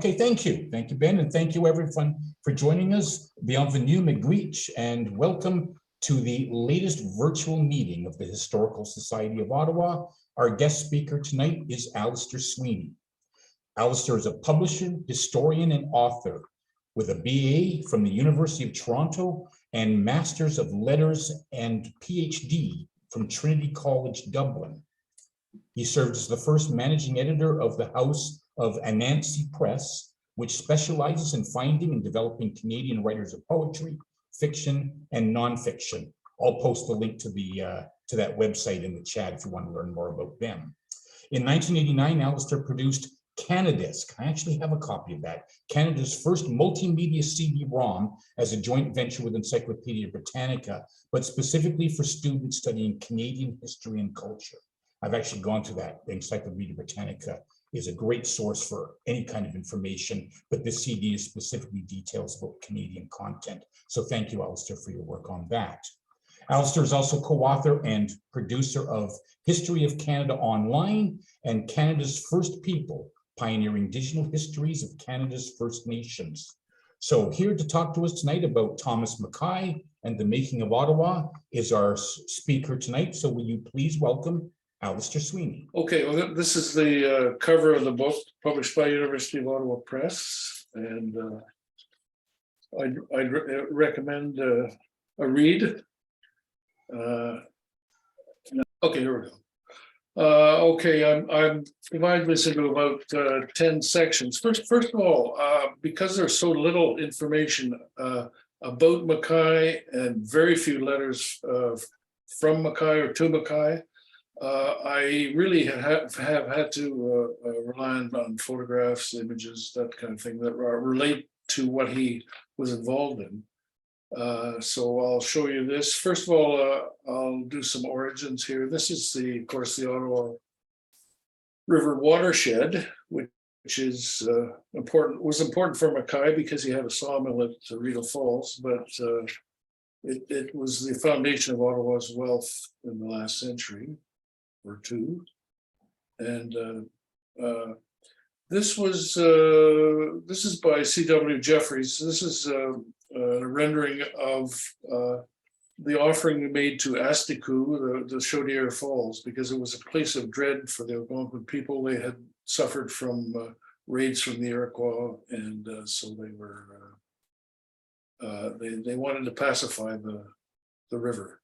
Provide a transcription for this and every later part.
Okay, thank you. Thank you, Ben, and thank you everyone for joining us. Bienvenue, Miigwech, and welcome to the latest virtual meeting of the Historical Society of Ottawa. Our guest speaker tonight is Alastair Sweeny. Alastair is a publisher, historian, and author with a BA from the University of Toronto and Masters of Letters and PhD from Trinity College, Dublin. He served as the first managing editor of the House of Anansi Press, which specializes in finding and developing Canadian writers of poetry, fiction, and nonfiction. I'll post the link to that website in the chat if you want to learn more about them. In 1989, Alastair produced Canadisc. I actually have a copy of that. Canada's first multimedia CD-ROM as a joint venture with Encyclopedia Britannica, but specifically for students studying Canadian history and culture. I've actually gone to that. The Encyclopedia Britannica is a great source for any kind of information, but this CD is specifically details about Canadian content. So thank you, Alastair, for your work on that. Alastair is also co-author and producer of History of Canada Online and Canada's First People, Pioneering Digital Histories of Canada's First Nations. So here to talk to us tonight about Thomas Mackay and the making of Ottawa is our speaker tonight. So will you please welcome Alastair Sweeny. Okay, well, this is the cover of the book published by University of Ottawa Press, and I'd recommend a read. Okay, here we go. Okay, I'm dividing this into about 10 sections. First of all, because there's so little information about Mackay and very few letters from Mackay or to Mackay, I really have had to rely on photographs, images, that kind of thing that relate to what he was involved in. So I'll show you this. First of all, I'll do some origins here. This is of course, the Ottawa River watershed, which is was important for Mackay because he had a sawmill at Rideau Falls, but it was the foundation of Ottawa's wealth in the last century or two. And this is by C.W. Jeffries. This is a rendering of the offering made to Astiku, the Chaudière Falls, because it was a place of dread for the Algonquin people. They had suffered from raids from the Iroquois, and so they were they wanted to pacify the river.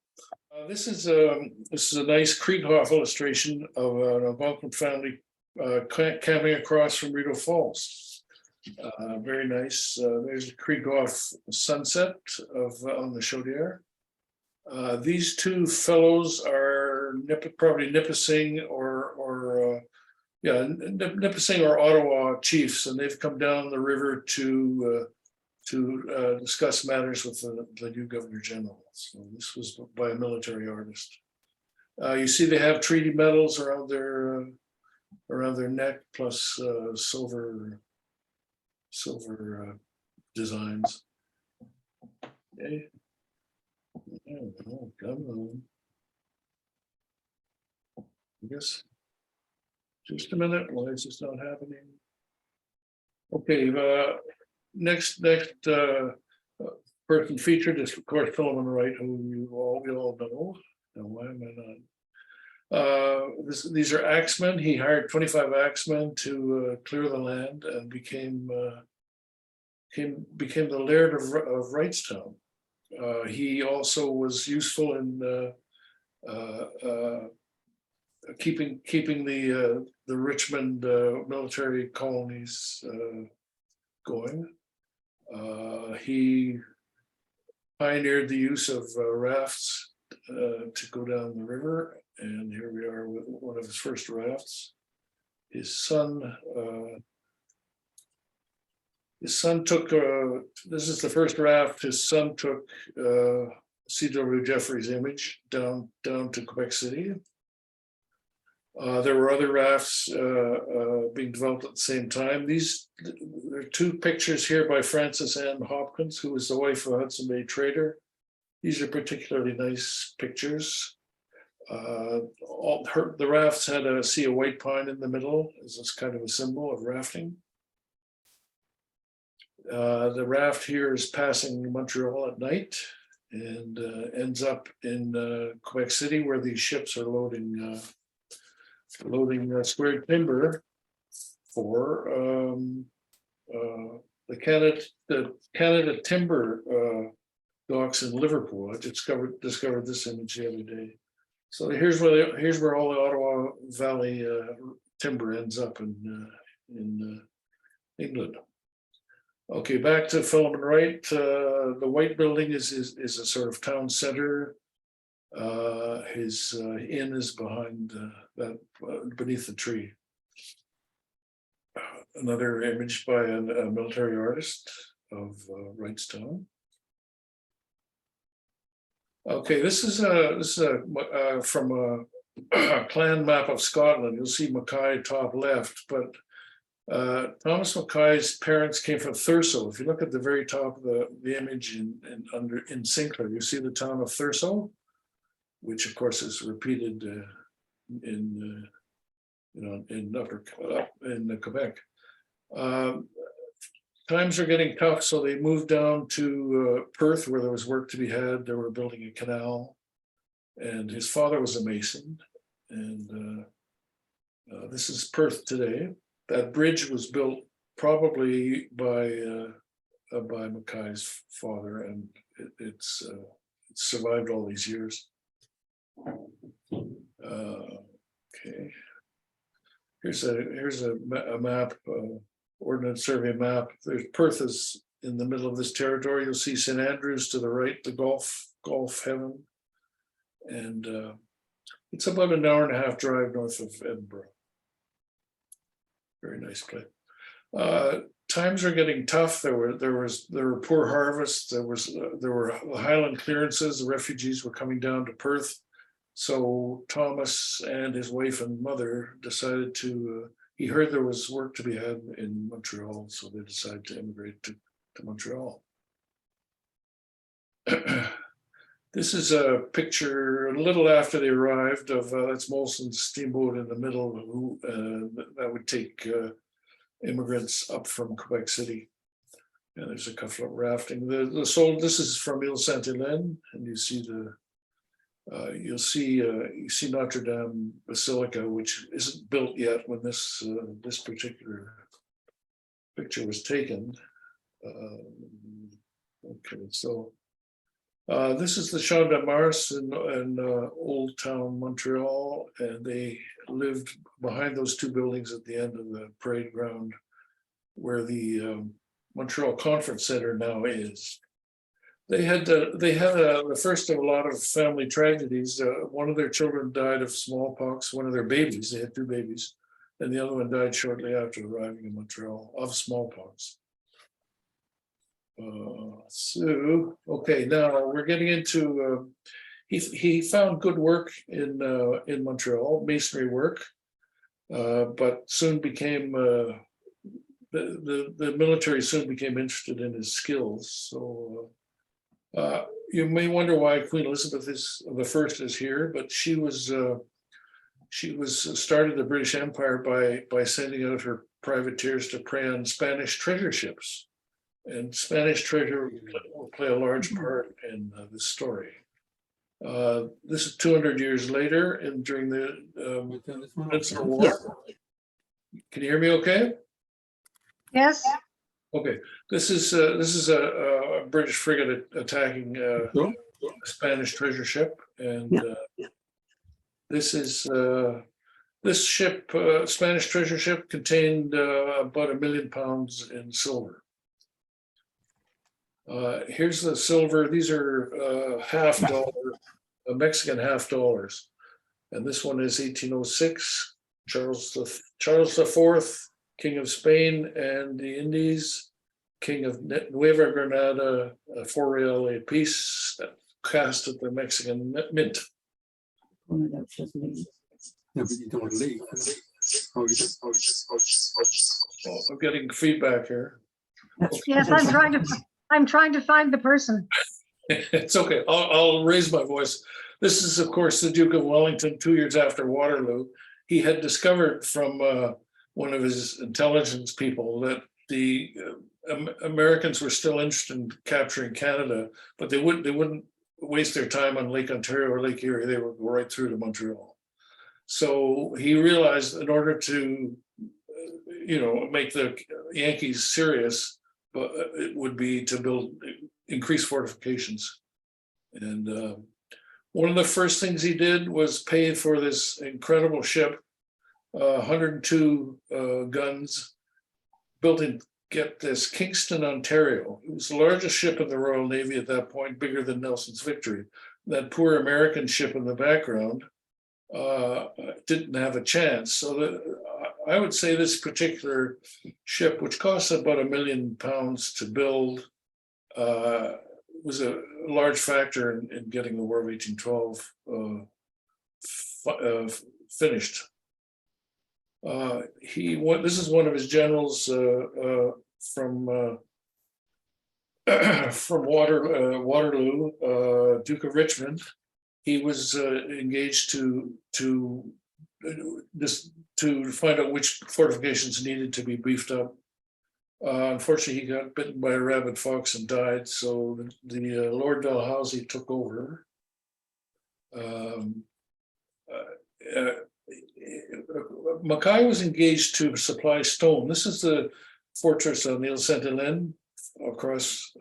This is a nice Krieghoff illustration of an Algonquin family camping across from Rideau Falls. Very nice. There's a Krieghoff sunset on the Chaudière. These two fellows are probably Nipissing or Nipissing or Ottawa chiefs, and they've come down the river to discuss matters with the new Governor General. So this was by a military artist. You see they have treaty medals around their neck, plus silver designs. Okay. Oh, come on. I guess just a minute. Why is this not happening? Okay. Next person featured is, of course, Philemon Wright, who we all know. Now, why am I not? These are axemen. He hired 25 axemen to clear the land and became the Laird of Wrightstown. He also was useful in keeping the Richmond military colonies going. He pioneered the use of rafts to go down the river, and here we are with one of his first rafts. His son took, this is the first raft, his son took C.W. Jeffries' image down to Quebec City. There were other rafts being developed at the same time. There are two pictures here by Frances Ann Hopkins, who was the wife of a Hudson Bay trader. These are particularly nice pictures. The rafts had a sea of white pine in the middle as kind of a symbol of rafting. The raft here is passing Montreal at night and ends up in Quebec City, where these ships are loading squared timber for the Canada Timber docks in Liverpool. I discovered this image the other day. So here's where all the Ottawa Valley timber ends up in England. Okay, back to Philemon Wright. The white building is a sort of town center. His inn is behind that, beneath the tree. Another image by a military artist of Wrightstown. Okay, this is from a clan map of Scotland. You'll see Mackay top left, but Thomas Mackay's parents came from Thurso. If you look at the very top of the image in Sinclair, you see the town of Thurso, which of course is repeated in Quebec. Times are getting tough, so they moved down to Perth, where there was work to be had. They were building a canal, and his father was a mason. And this is Perth today. That bridge was built probably by Mackay's father, and it's survived all these years. Okay, here's a map, Ordnance Survey map. There's Perth is in the middle of this territory. You'll see St. Andrews to the right, the Gulf Heaven, and it's about an hour and a half drive north of Edinburgh. Very nice place. Times are getting tough. There were poor harvests. There were highland clearances. The refugees were coming down to Perth. So Thomas and his wife and mother decided to. He heard there was work to be had in Montreal, so they decided to immigrate to Montreal. This is a picture a little after they arrived of that's Molson's steamboat in the middle, who that would take immigrants up from Quebec City. And there's a couple of rafting. This is from Ile Sainte-Hélène, and you see you see Notre Dame Basilica, which isn't built yet when this particular picture was taken. Okay, so this is the Champ de Mars in Old Town Montreal, and they lived behind those two buildings at the end of the parade ground, where the Montreal Conference Center now is. They had the first of a lot of family tragedies. One of their children died of smallpox. One of their babies, they had two babies, and the other one died shortly after arriving in Montreal of smallpox. So okay, now we're getting into. He found good work in Montreal, masonry work, but soon became the military soon became interested in his skills. So. You may wonder why Queen Elizabeth I is here, but she started the British Empire by sending out her privateers to prey on Spanish treasure ships, and Spanish treasure will play a large part in this story. This is 200 years later, and during the Peninsular War. Yeah. Can you hear me? Okay. Yes. Okay, this is a British frigate attacking a Spanish treasure ship, and this ship, Spanish treasure ship, contained about £1 million in silver. Here's the silver. These are $50, Mexican $50, and this one is 1806. Charles IV. King of Spain and the Indies, King of Nueva Granada, $4 a piece, cast at the Mexican Mint. Yeah, but you don't leave. Oh, I'm getting feedback here. Okay. Yes, I'm trying to find the person. It's okay. I'll raise my voice. This is, of course, the Duke of Wellington. 2 years after Waterloo, he had discovered from one of his intelligence people that the Americans were still interested in capturing Canada, but they wouldn't waste their time on Lake Ontario or Lake Erie. They would go right through to Montreal. So he realized in order to, make the Yankees serious, but it would be to increase fortifications. And one of the first things he did was pay for this incredible ship, 102 guns, built in, get this, Kingston, Ontario. It was the largest ship in the Royal Navy at that point, bigger than Nelson's Victory. That poor American ship in the background didn't have a chance. So I would say this particular ship, which cost about £1 million to build, was a large factor in getting the War of 1812 finished. This is one of his generals from Waterloo, Duke of Richmond. He was engaged to find out which fortifications needed to be beefed up. Unfortunately, he got bitten by a rabid fox and died. So the Lord Dalhousie took over. Mackay was engaged to supply stone. This is the fortress on Ile Saint-Hélène across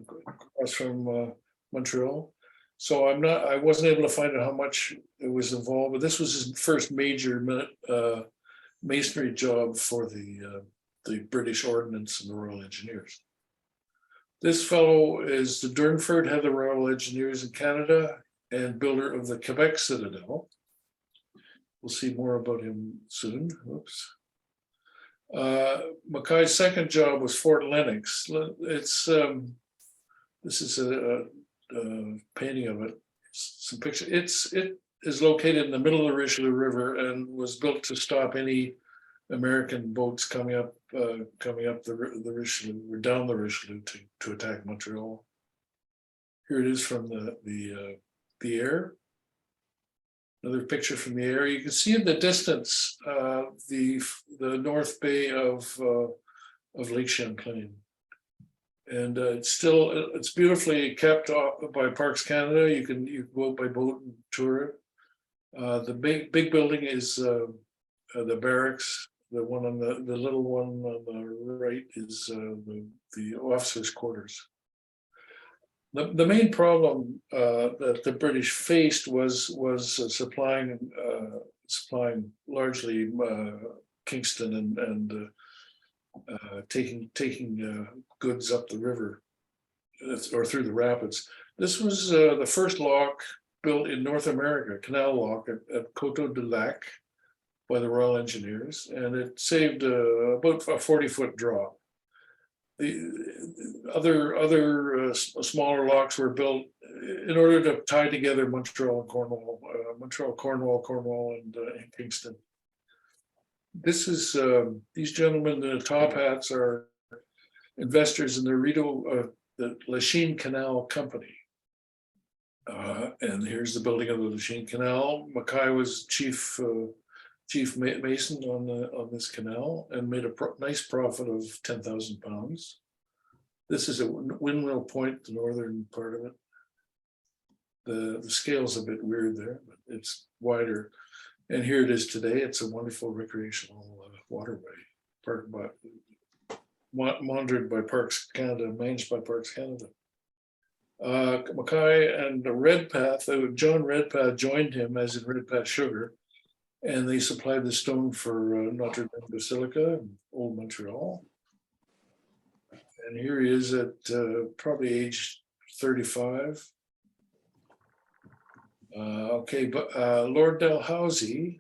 from Montreal. So I wasn't able to find out how much it was involved, but this was his first major masonry job for the British Ordnance and the Royal Engineers. This fellow is the Durnford head of the Royal Engineers in Canada and builder of the Quebec Citadel. We'll see more about him soon. Oops. Mackay's second job was Fort Lennox. This is a painting of it. Some picture. It is located in the middle of the Richelieu River and was built to stop any American boats coming up the Richelieu or down the Richelieu to attack Montreal. Here it is from the air. Another picture from the air. You can see in the distance the North Bay of Lake Champlain, and it's beautifully kept by Parks Canada. You can go out by boat and tour it. The big building is the barracks. The one on the little one on the right is the officers' quarters. The main problem that the British faced was supplying largely Kingston and taking goods up the river or through the rapids. This was the first lock built in North America, canal lock at Coteau du Lac by the Royal Engineers, and it saved about a 40-foot draw. The other smaller locks were built in order to tie together Montreal and Cornwall, Cornwall, and Kingston. This is these gentlemen in the top hats are investors in the Rideau, the Lachine Canal Company. And here's the building of the Lachine Canal. Mackay was chief mason on this canal and made a nice profit of £10,000. This is a Windmill Point, the northern part of it. The scale's a bit weird there, but it's wider. And here it is today. It's a wonderful recreational waterway, monitored by Parks Canada, managed by Parks Canada. Mackay and Redpath, John Redpath joined him as in Redpath Sugar, and they supplied the stone for Notre Dame Basilica in Old Montreal. And here he is at probably age 35. But Lord Dalhousie.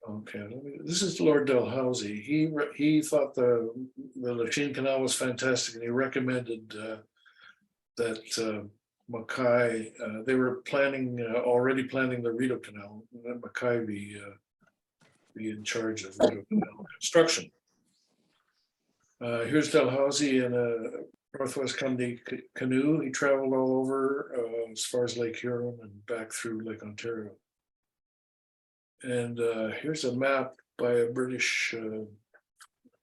Okay, this is Lord Dalhousie. He thought the Lachine Canal was fantastic, and he recommended that Mackay. They were already planning the Rideau Canal, and that Mackay be in charge of Rideau Canal construction. Here's Dalhousie in a Northwest Company canoe. He traveled all over as far as Lake Huron and back through Lake Ontario. And here's a map by a British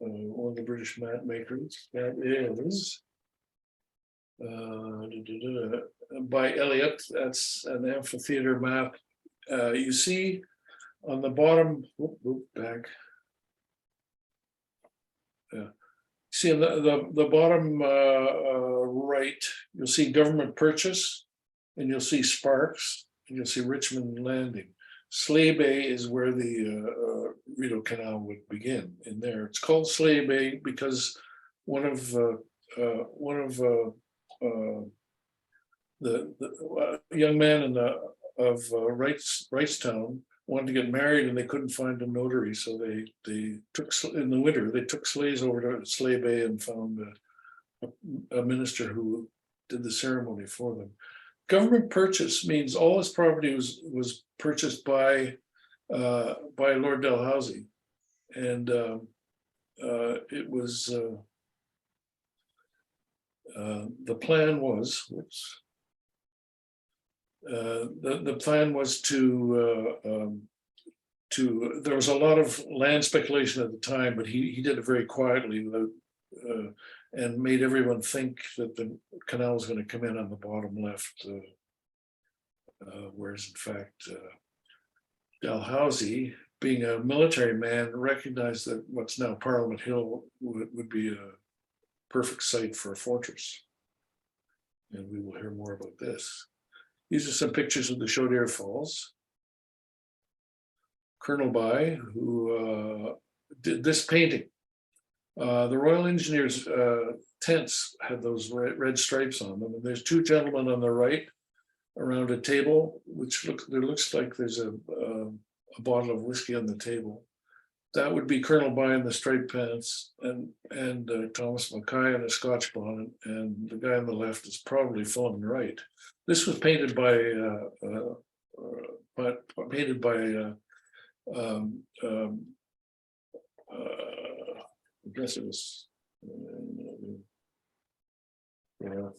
one of the British map makers. That is by Elliot. That's an amphitheater map. You see on the bottom, back. Yeah. See on the bottom right, you'll see government purchase, and you'll see Sparks, and you'll see Richmond Landing. Sleigh Bay is where the Rideau Canal would begin. In there, it's called Sleigh Bay because one of the young man of Wrightstown wanted to get married and they couldn't find a notary, so they took in the winter they took sleighs over to Sleigh Bay and found a minister who did the ceremony for them. Government purchase means all this property was purchased by Lord Dalhousie, and it was the plan was, the plan was to there was a lot of land speculation at the time, but he did it very quietly and made everyone think that the canal was going to come in on the bottom left, whereas in fact Dalhousie, being a military man, recognized that what's now Parliament Hill would be a perfect site for a fortress. And we will hear more about this. These are some pictures of the Chaudière Falls. Colonel By, who did this painting. The Royal Engineers tents had those red stripes on them. And there's two gentlemen on the right around a table, which looks like there's a bottle of whiskey on the table. That would be Colonel By in the striped pants, and Thomas Mackay in a Scotch bonnet, and the guy on the left is probably Fulham Wright. This was painted by I guess it was no,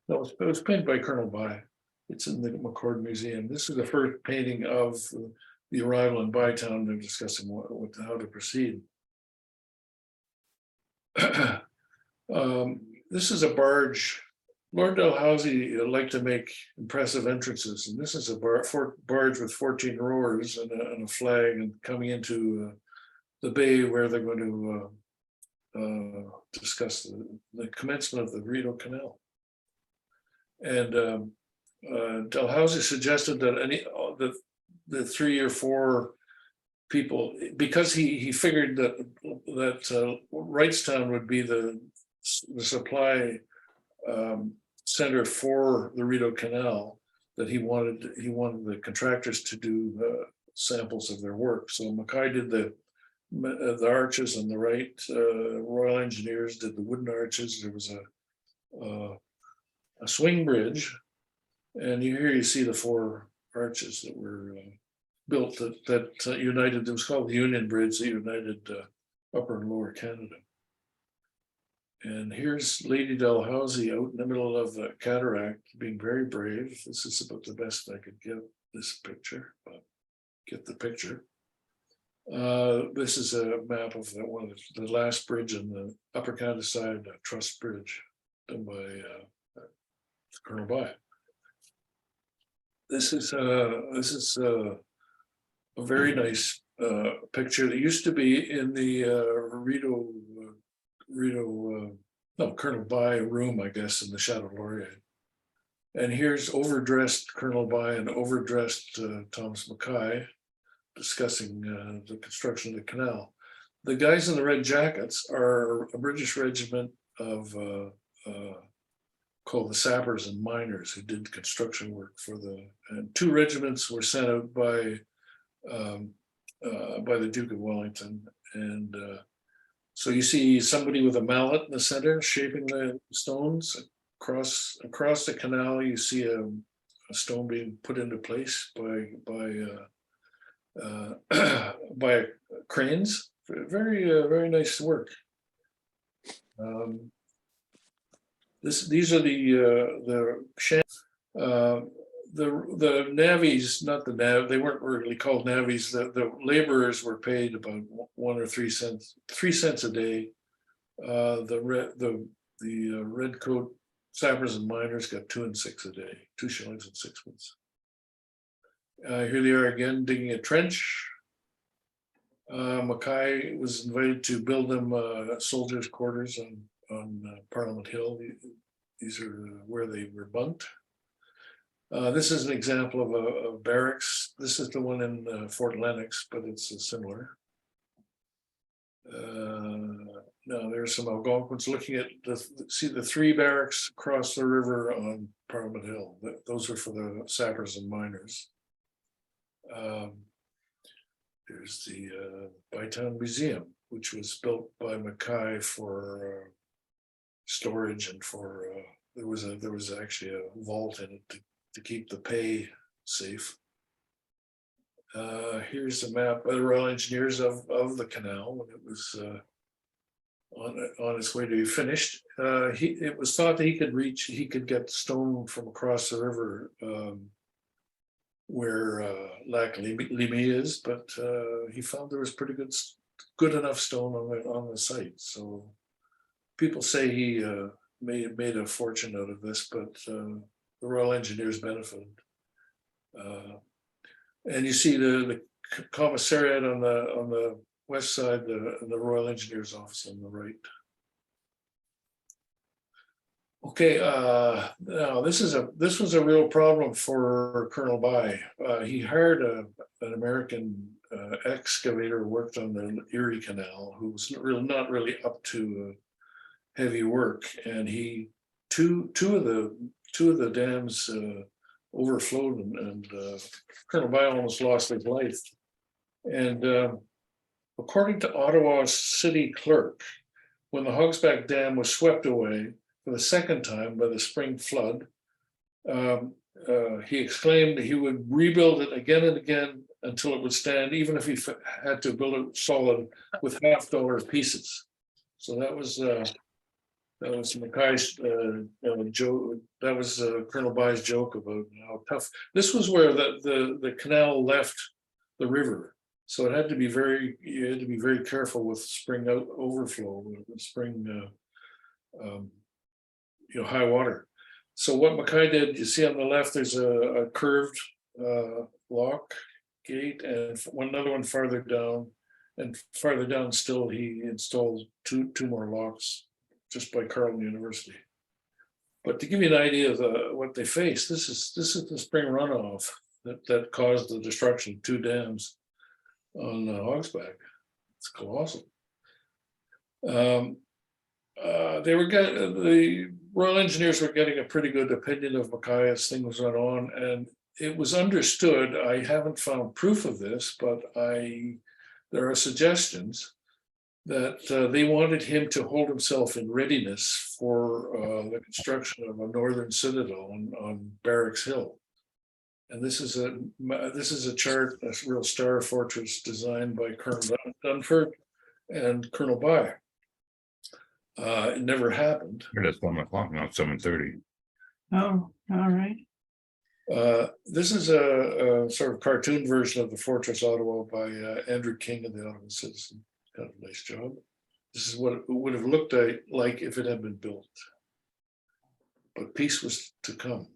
it was painted by Colonel By. It's in the McCord Museum. This is the first painting of the arrival in Bytown. They're discussing how to proceed. This is a barge. Lord Dalhousie liked to make impressive entrances, and this is a barge with 14 rowers and a flag, and coming into the bay where they're going to discuss the commencement of the Rideau Canal. And Dalhousie suggested that the 3 or 4 people, because he figured that Wrightstown would be the supply center for the Rideau Canal, that he wanted the contractors to do samples of their work. So Mackay did the arches on the right. Royal Engineers did the wooden arches. There was a swing bridge, and here you see the 4 arches that were built that united. It was called the Union Bridge that united Upper and Lower Canada. And here's Lady Dalhousie out in the middle of the cataract, being very brave. This is about the best I could get this picture, but get the picture. This is a map of one of the last bridge on the Upper Canada side, Truss Bridge, done by Colonel By. This is a very nice picture that used to be in the Colonel By room, I guess, in the Chateau Laurier. And here's overdressed Colonel By and overdressed Thomas Mackay discussing the construction of the canal. The guys in the red jackets are a British regiment of called the Sappers and Miners, who did construction work for and 2 regiments were sent out by the Duke of Wellington. And so you see somebody with a mallet in the center shaping the stones. Across the canal, you see a stone being put into place by cranes. Very nice work. These are the the navvies, not the nav, they weren't really called navvies. The laborers were paid about 1 or 3 cents, 3 cents a day. The redcoat sappers and miners got 2 and 6 a day, 2 shillings and 6pence. Here they are again digging a trench. Mackay was invited to build them soldiers' quarters on Parliament Hill. These are where they were bunked. This is an example of a barracks. This is the one in Fort Lennox, but it's similar. Now there's some Algonquins looking at see the 3 barracks across the river on Parliament Hill. Those are for the sappers and miners. There's the Bytown Museum, which was built by Mackay for storage and for there was actually a vault in it to keep the pay safe. Here's a map by the Royal Engineers of the canal when it was on its way to be finished. It was thought that he could get stone from across the river where Lac Limy is, but he found there was pretty good enough stone on the site. So people say he made a fortune out of this, but the Royal Engineers benefited. And you see the commissariat on the west side, the Royal Engineers office on the right. Okay, now this was a real problem for Colonel By. He hired an American excavator who worked on the Erie Canal, who was not really up to heavy work, and two of the dams overflowed, and Colonel By almost lost his life. And according to Ottawa's city clerk, when the Hogsback Dam was swept away for the second time by the spring flood, he exclaimed he would rebuild it again and again until it would stand, even if he had to build it solid with $half pieces. So that was Mackay's joke. That was Colonel By's joke about how tough. This was where the canal left the river, so it had to be you had to be very careful with spring overflow, with spring high water. So what Mackay did, you see on the left, there's a curved lock gate, and another one farther down, and farther down still he installed two more locks just by Carleton University. But to give you an idea of what they faced, this is the spring runoff that caused the destruction of 2 dams on Hogsback. It's colossal. The Royal Engineers were getting a pretty good opinion of Mackay as things went on, and it was understood. I haven't found proof of this, but there are suggestions that they wanted him to hold himself in readiness for the construction of a northern citadel on Barracks Hill. And this is a chart, a real star fortress designed by Colonel Dunford and Colonel By. It never happened. It's 1 o'clock now, 7:30. Oh, all right. This is a sort of cartoon version of the Fortress Ottawa by Andrew King of the Ottawa Citizen. Kind of a nice job. This is what it would have looked like if it had been built. But peace was to come.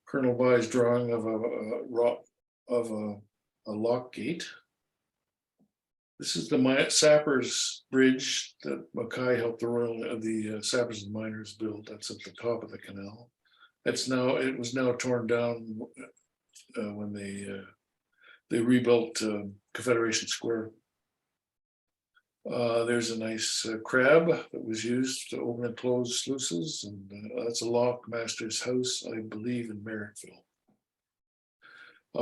Colonel By's drawing of a lock gate. This is the Sappers Bridge that Mackay helped the Sappers and Miners build. That's at the top of the canal. It was now torn down when they rebuilt Confederation Square. There's a nice crab that was used to open and close sluices, and that's a lock master's house, I believe, in Merrickville.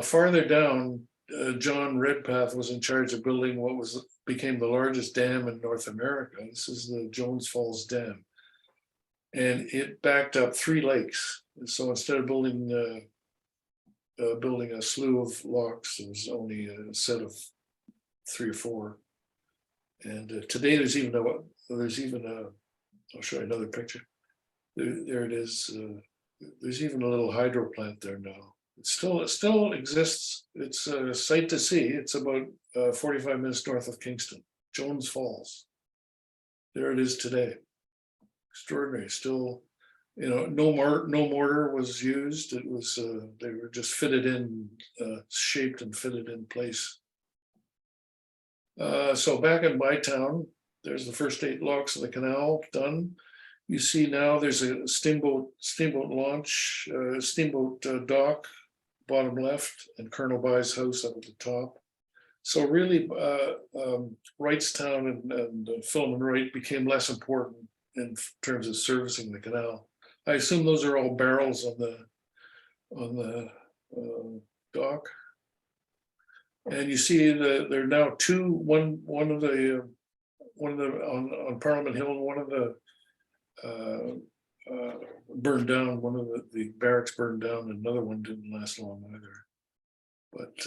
Farther down, John Redpath was in charge of building what became the largest dam in North America. This is the Jones Falls Dam, and it backed up 3 lakes. So instead of building a slew of locks, there was only a set of 3 or 4. And today there's even a. I'll show you another picture. There it is. There's even a little hydro plant there now. It still exists. It's a sight to see. It's about 45 minutes north of Kingston, Jones Falls. There it is today. Extraordinary. Still, no mortar was used. It was they were just fitted in, shaped and fitted in place. So back in Bytown, there's the first 8 locks of the canal done. You see now there's a steamboat launch, steamboat dock, bottom left, and Colonel By's house up at the top. So really, Wrightstown and Philemon Wright became less important in terms of servicing the canal. I assume those are all barrels on the dock. And you see that there are now two, one of the on Parliament Hill, and one of the burned down. One of the barracks burned down. Another one didn't last long either. But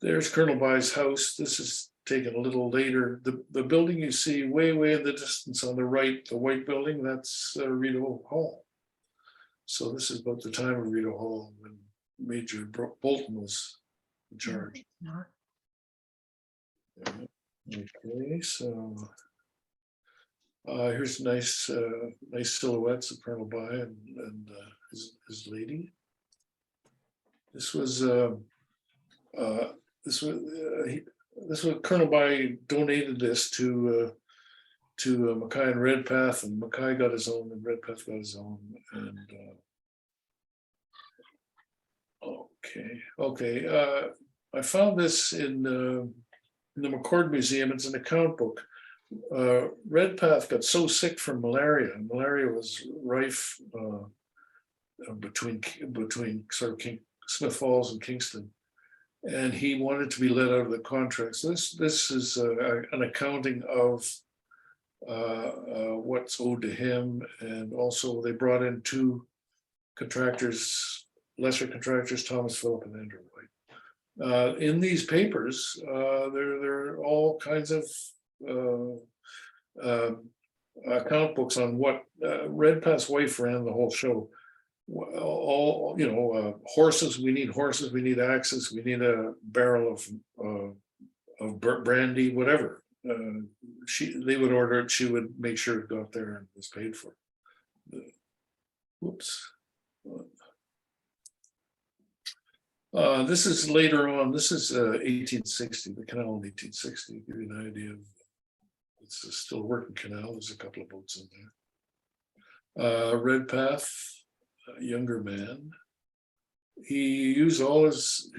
there's Colonel By's house. This is taken a little later. The building you see way in the distance on the right, the white building, that's Rideau Hall. So this is about the time of Rideau Hall when Major Bolton was in charge. Okay, so here's nice silhouettes of Colonel By and his lady. This was Colonel By donated this to Mackay and Redpath, and Mackay got his own, and Redpath got his own, and okay. I found this in the McCord Museum. It's an account book. Redpath got so sick from malaria. Malaria was rife between sort of Smith Falls and Kingston, and he wanted to be let out of the contracts. This is an accounting of what's owed to him, and also they brought in 2 contractors, lesser contractors, Thomas Phillip and Andrew White. In these papers, there are all kinds of account books on what Redpath's wife ran the whole show. All horses. We need horses. We need axes. We need a barrel of brandy, whatever. They would order it. She would make sure it got there and was paid for. Whoops. This is later on. This is 1860, the canal in 1860. Give you an idea of it's a still working canal. There's a couple of boats in there. Redpath, a younger man. He used all his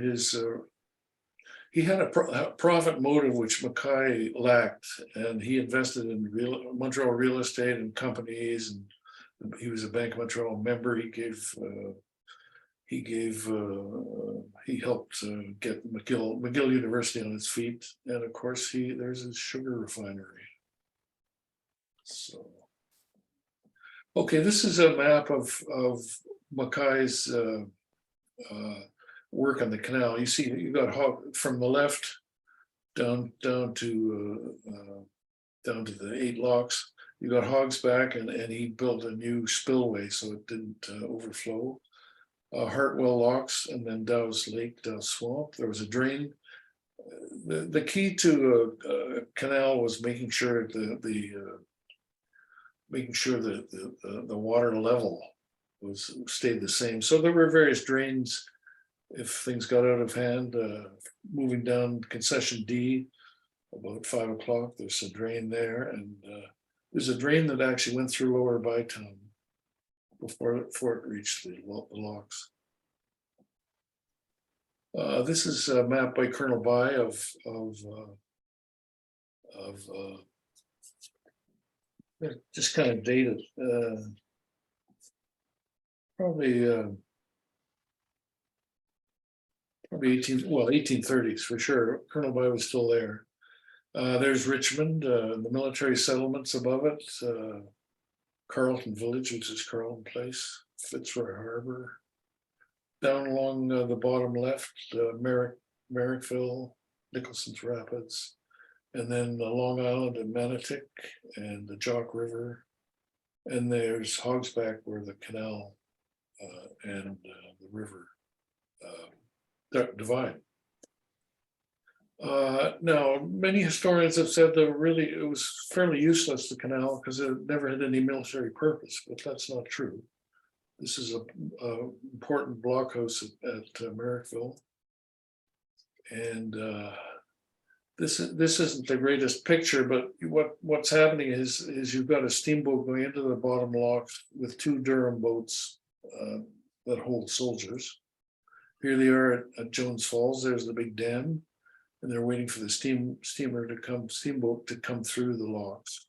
he had a profit motive which Mackay lacked, and he invested in Montreal real estate and companies, and he was a Bank of Montreal member. He helped get McGill University on its feet, and of course there's his sugar refinery. So, okay, this is a map of Mackay's work on the canal. You see, you got from the left down to the 8 locks. You got Hogsback, and he built a new spillway so it didn't overflow. Hartwell locks, and then Dow's Lake, Dow's Swamp. There was a drain. The key to a canal was making sure that the water level stayed the same. So there were various drains if things got out of hand. Moving down Concession D, about 5 o'clock, there's a drain there, and there's a drain that actually went through Lower Bytown before it reached the locks. This is a map by Colonel By of just kind of dated, probably 1830s for sure. Colonel By was still there. There's Richmond, the military settlements above it. Carleton Village, which is Carleton Place, Fitzroy Harbor. Down along the bottom left, Merrickville, Nicholson's Rapids, and then Long Island and Manotick and the Jock River. And there's Hogsback, where the canal and the river divide. Now, many historians have said that really it was fairly useless, the canal, because it never had any military purpose, but that's not true. This is a important blockhouse at Merrickville. And this isn't the greatest picture, but what's happening is you've got a steamboat going into the bottom lock with 2 Durham boats that hold soldiers. Here they are at Jones Falls. There's the big dam, and they're waiting for the steamboat to come through the locks.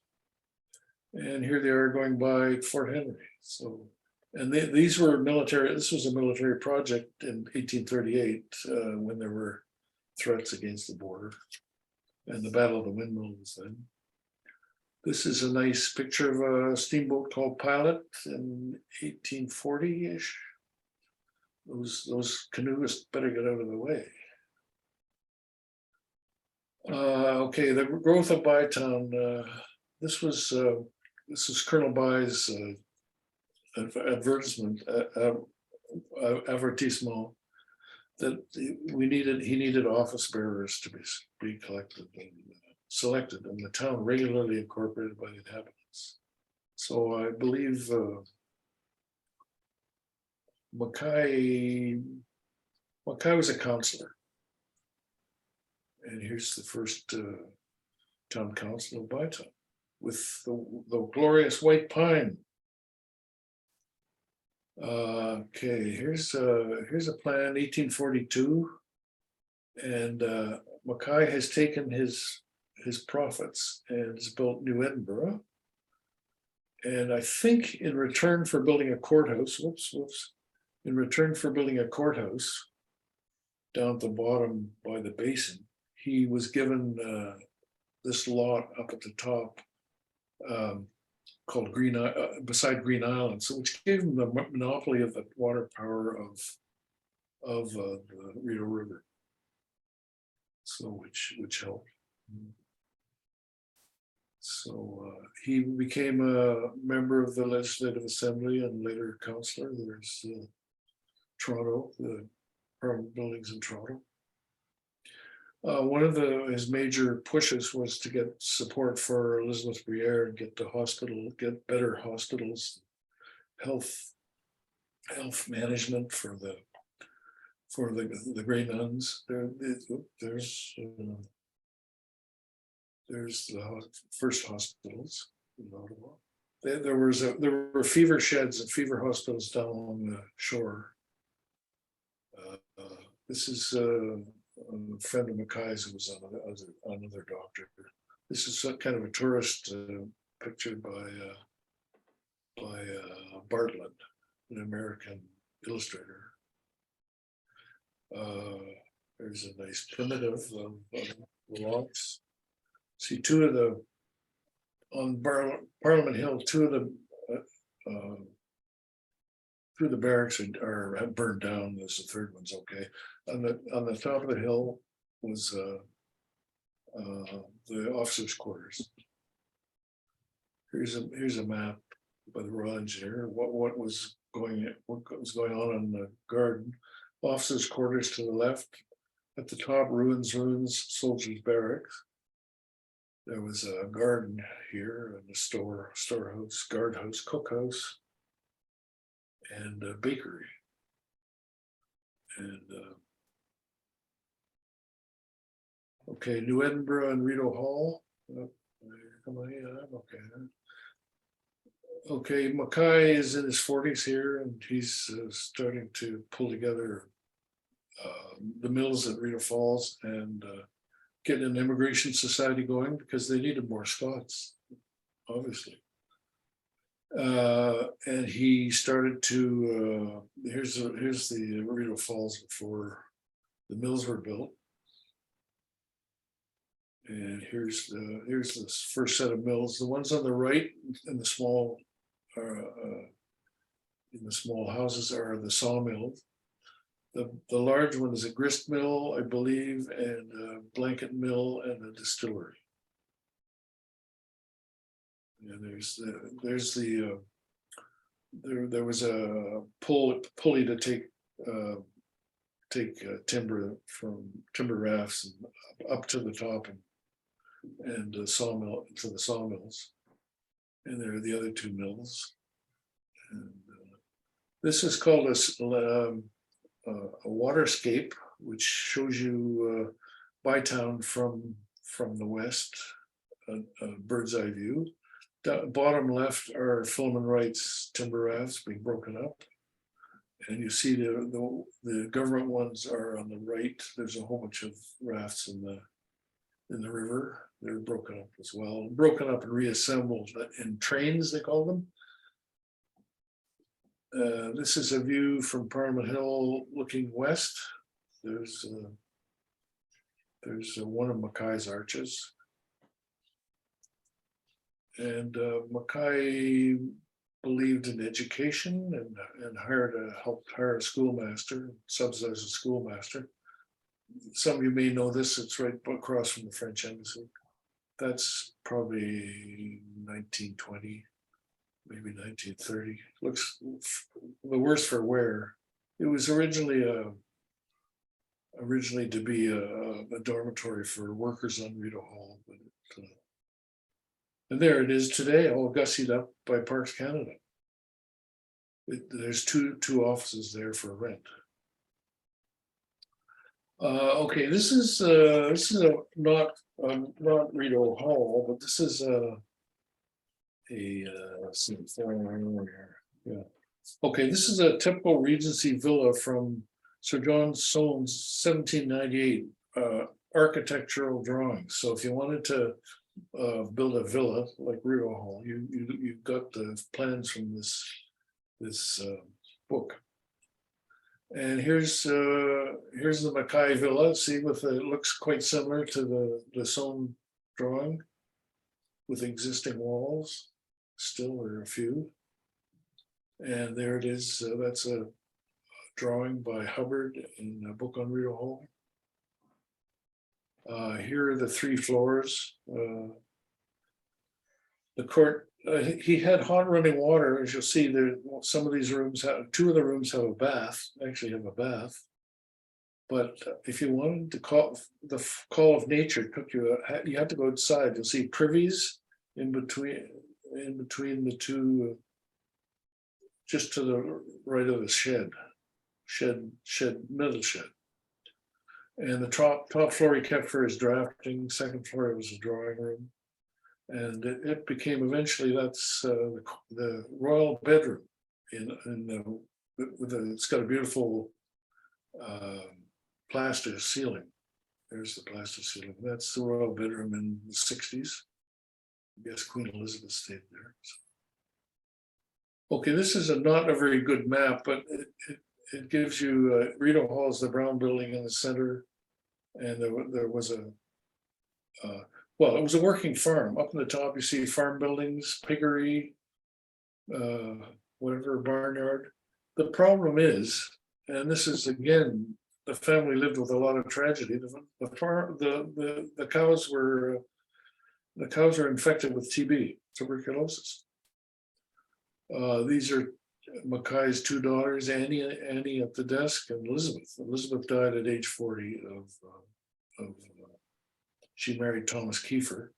And here they are going by Fort Henry. So, and these were military. This was a military project in 1838 when there were threats against the border, and the Battle of the Windmills then. This is a nice picture of a steamboat called Pilot in 1840-ish. Those canoeists better get out of the way. Okay, the growth of Bytown. This was Colonel By's advertisement, avertissement, that he needed office bearers to be collected and selected, and the town regularly incorporated by the inhabitants. So I believe Mackay was a councillor, and here's the first town council of Bytown with the glorious white pine. Okay, here's a plan, 1842, and Mackay has taken his profits and has built New Edinburgh. And I think in return for building a courthouse, in return for building a courthouse down at the bottom by the basin, he was given this lot up at the top called beside Green Island, so which gave him the monopoly of the water power of the Rideau River. So which helped. So he became a member of the Legislative Assembly and later councillor. There's Toronto, the Parliament buildings in Toronto. One of his major pushes was to get support for Elizabeth Briere and get better hospitals, health management for the Grey Nuns. There's the first hospitals in Ottawa. There were fever sheds and fever hospitals down along the shore. This is a friend of Mackay's who was another doctor. This is kind of a tourist picture by Bartlett, an American illustrator. There's a nice primitive of the locks. See, on Parliament Hill, two of the barracks have burned down. There's the third one's okay. On the top of the hill was the officers' quarters. Here's a map by the Royal Engineer. What was going on in the garden? Officers' quarters to the left. At the top, ruins, soldiers' barracks. There was a garden here and a storehouse, guardhouse, cookhouse, and a bakery. And okay, New Edinburgh and Rideau Hall. Okay, Mackay is in his 40s here, and he's starting to pull together the mills at Rideau Falls and get an immigration society going because they needed more Scots, obviously. And he started to, here's the Rideau Falls before the mills were built. And here's the first set of mills. The ones on the right in the small houses are the sawmills. The large one is a grist mill, I believe, and a blanket mill and a distillery. And there's the there was a pulley to take timber from timber rafts and up to the top and sawmill to the sawmills. And there are the other two mills. And this is called a waterscape, which shows you Bytown from the west, a bird's eye view. Bottom left are Philemon Wright's timber rafts being broken up. And you see the government ones are on the right. There's a whole bunch of rafts in the river. They're broken up as well, broken up and reassembled in trains, they call them. This is a view from Parliament Hill looking west. There's one of Mackay's arches. And Mackay believed in education and helped hire a schoolmaster, subsidize a schoolmaster. Some of you may know this, it's right across from the French embassy. That's probably 1920, maybe 1930. Looks the worse for wear. It was originally to be a dormitory for workers on Rideau Hall, but and there it is today, all gussied up by Parks Canada. There's two offices there for rent. Okay, this is not Rideau Hall, but this is Okay, this is a typical Regency villa from Sir John Soane's 1798 architectural drawings. So if you wanted to build a villa like Rideau Hall, you got the plans from this book. And here's the Mackay villa. See, it looks quite similar to the Soane drawing, with existing walls. Still, there are a few. And there it is. That's a drawing by Hubbard in a book on Rideau Hall. Here are the 3 floors. The court. He had hot running water, as you'll see. There, some of these rooms have 2 of the rooms have a bath. Actually, have a bath. But if you wanted to call the call of nature, took you. You had to go outside. You'll see privies in between the 2. Just to the right of the shed, middle shed. And the top floor he kept for his drafting. Second floor was a drawing room. And it became eventually, that's the royal bedroom. It's got a beautiful plaster ceiling. There's the plaster ceiling. That's the royal bedroom in the 60s. I guess Queen Elizabeth stayed there. So. Okay, this is not a very good map, but it gives you Rideau Hall is the brown building in the center, and there was it was a working farm. Up in the top, you see farm buildings, piggery, whatever, barnyard. The problem is, and this is again, the family lived with a lot of tragedy. The cows were infected with TB, tuberculosis. These are Mackay's 2 daughters, Annie at the desk, and Elizabeth. Elizabeth died at age 40 she married Thomas Kiefer.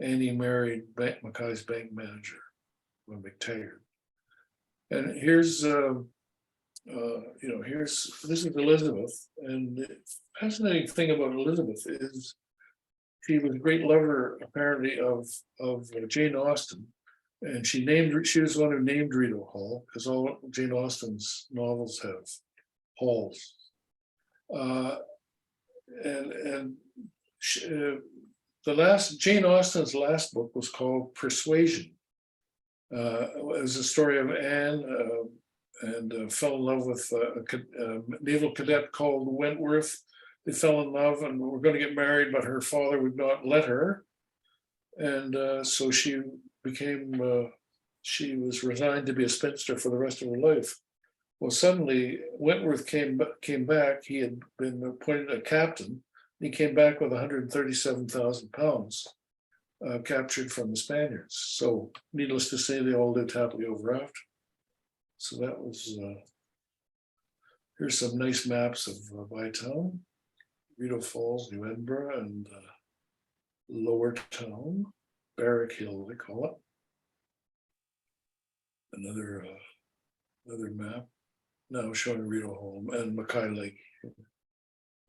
Annie married Mackay's bank manager, McTaggart. And here's this is Elizabeth. And the fascinating thing about Elizabeth is she was a great lover, apparently, of Jane Austen. And she was the one who named Rideau Hall, because all Jane Austen's novels have halls. Jane Austen's last book was called Persuasion. It was a story of Anne and fell in love with a naval cadet called Wentworth. They fell in love and were going to get married, but her father would not let her. And so she was resigned to be a spinster for the rest of her life. Well, suddenly Wentworth came back. He had been appointed a captain. He came back with 137,000 pounds captured from the Spaniards. So needless to say, they all lived happily ever after. So that was, here's some nice maps of Bytown, Rideau Falls, New Edinburgh, and Lower Town, Barrack Hill, they call it. Another map now showing Rideau Hall and Mackay Lake,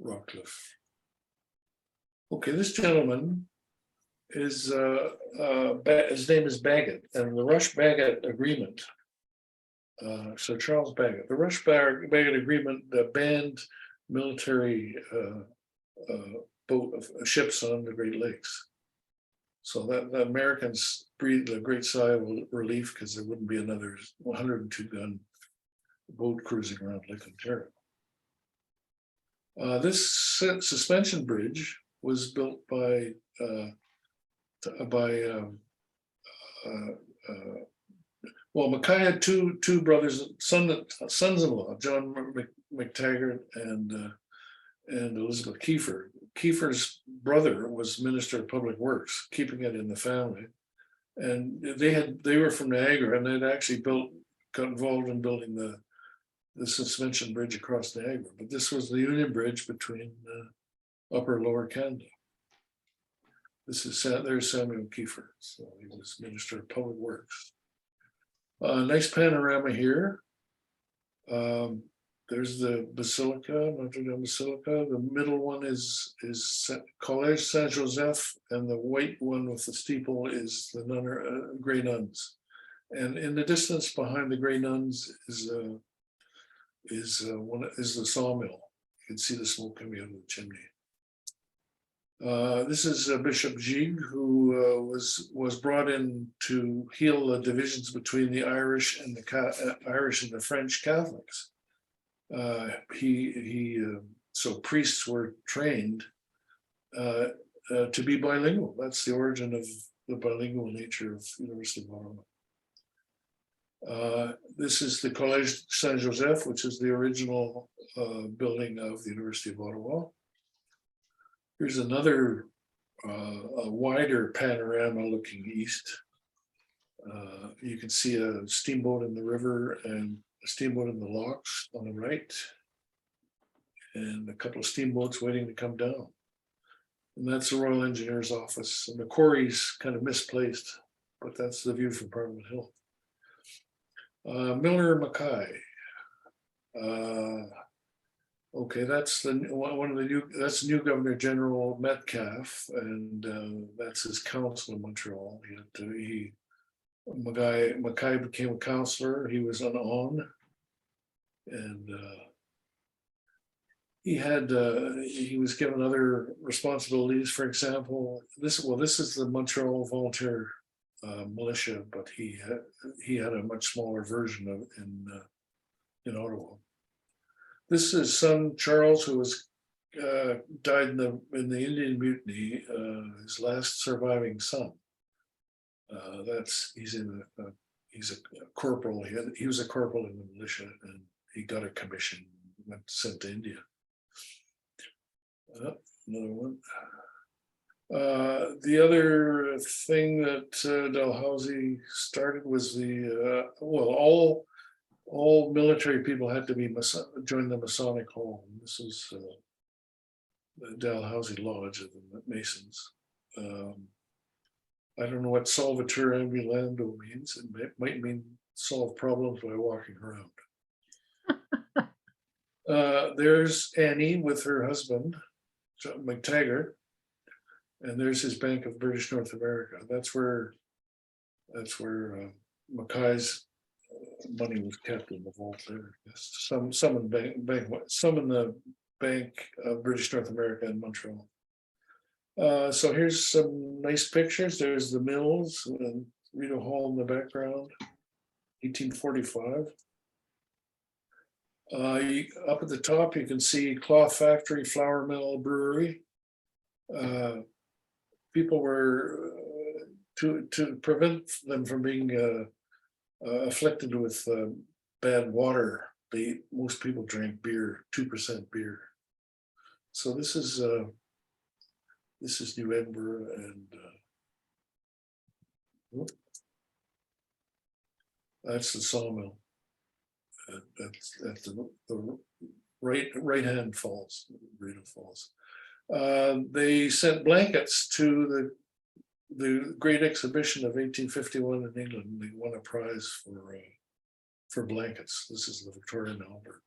Rockcliffe. Okay, this gentleman is his name is Bagot, and the Rush-Bagot Agreement. Sir Charles Bagot, the Rush-Bagot Agreement banned military ships on the Great Lakes. So that the Americans breathed a great sigh of relief because there wouldn't be another 102-gun boat cruising around Lake Ontario. This suspension bridge was built by Mackay had two brothers, sons-in-law, John McTaggart and Elizabeth Kiefer. Kiefer's brother was Minister of Public Works, keeping it in the family, and they were from Niagara, and they'd actually got involved in building the suspension bridge across Niagara. But this was the Union Bridge between Upper and Lower Canada. There's Samuel Kiefer, so he was Minister of Public Works. Nice panorama here. There's the Basilica, Notre Dame Basilica. The middle one is Collège Saint Joseph, and the white one with the steeple is the Grey Nuns. And in the distance behind the Grey Nuns is the sawmill. You can see the smoke coming out of the chimney. This is Bishop Gig, who was brought in to heal the divisions between the Irish and the French Catholics. So priests were trained to be bilingual. That's the origin of the bilingual nature of University of Ottawa. This is the Collège Saint Joseph, which is the original building of the University of Ottawa. Here's another a wider panorama looking east. You can see a steamboat in the river and a steamboat in the locks on the right, and a couple of steamboats waiting to come down. And that's the Royal Engineers Office, and the quarry's kind of misplaced, but that's the view from Parliament Hill. Miller Mackay. Okay, that's that's new Governor General Metcalfe, and that's his council in Montreal. Mackay became a councillor. He was on, and he was given other responsibilities. For example, this is the Montreal Volunteer Militia, but he had a much smaller version of in Ottawa. This is son Charles, who died in the Indian Mutiny. His last surviving son. He's a corporal. He was a corporal in the militia, and he got a commission, sent to India. Another one. The other thing that Dalhousie started was all military people had to join the Masonic Hall. This is the Dalhousie Lodge of the Masons. I don't know what solvitur ambulando means. It might mean solve problems by walking around. There's Annie with her husband, John McTaggart, and there's his Bank of British North America. That's where Mackay's money was kept in the vault there. Some in the Bank of British North America in Montreal. So here's some nice pictures. There's the mills and Rideau Hall in the background, 1845. Up at the top, you can see cloth factory, flour mill, brewery. People were to prevent them from being afflicted with bad water. Most people drank beer, 2% beer. So this is New Edinburgh, and that's the sawmill. at the right-hand falls, Rideau Falls. They sent blankets to the Great Exhibition of 1851 in England. They won a prize for blankets. This is the Victoria and Albert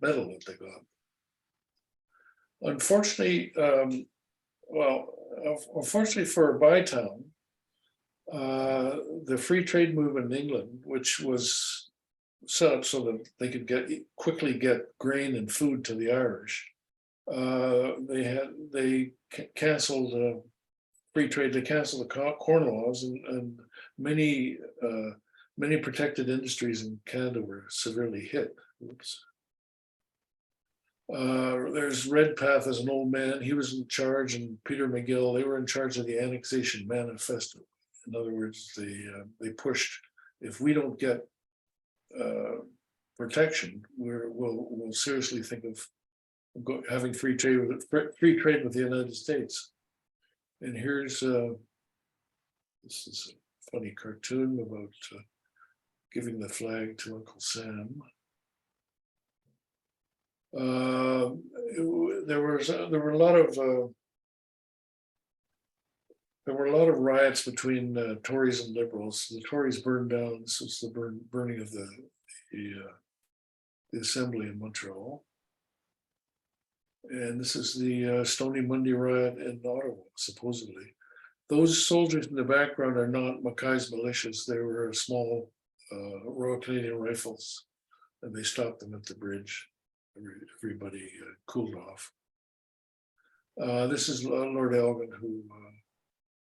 medal that they got. Unfortunately, unfortunately for Bytown, the free trade movement in England, which was set up so that they could quickly get grain and food to the Irish, they canceled free trade. They canceled the corn laws, and many protected industries in Canada were severely hit. Oops. There's Redpath as an old man. He was in charge, and Peter McGill, they were in charge of the Annexation Manifesto. In other words, they pushed, if we don't get protection, we'll seriously think of having free trade with the United States. And here's this is a funny cartoon about giving the flag to Uncle Sam. There were a lot of riots between Tories and Liberals. The Tories burned down. This was the burning of the assembly in Montreal, and this is the Stony Monday riot in Ottawa. Supposedly, those soldiers in the background are not Mackay's militias. They were small Royal Canadian Rifles, and they stopped them at the bridge. Everybody cooled off. This is Lord Elgin, who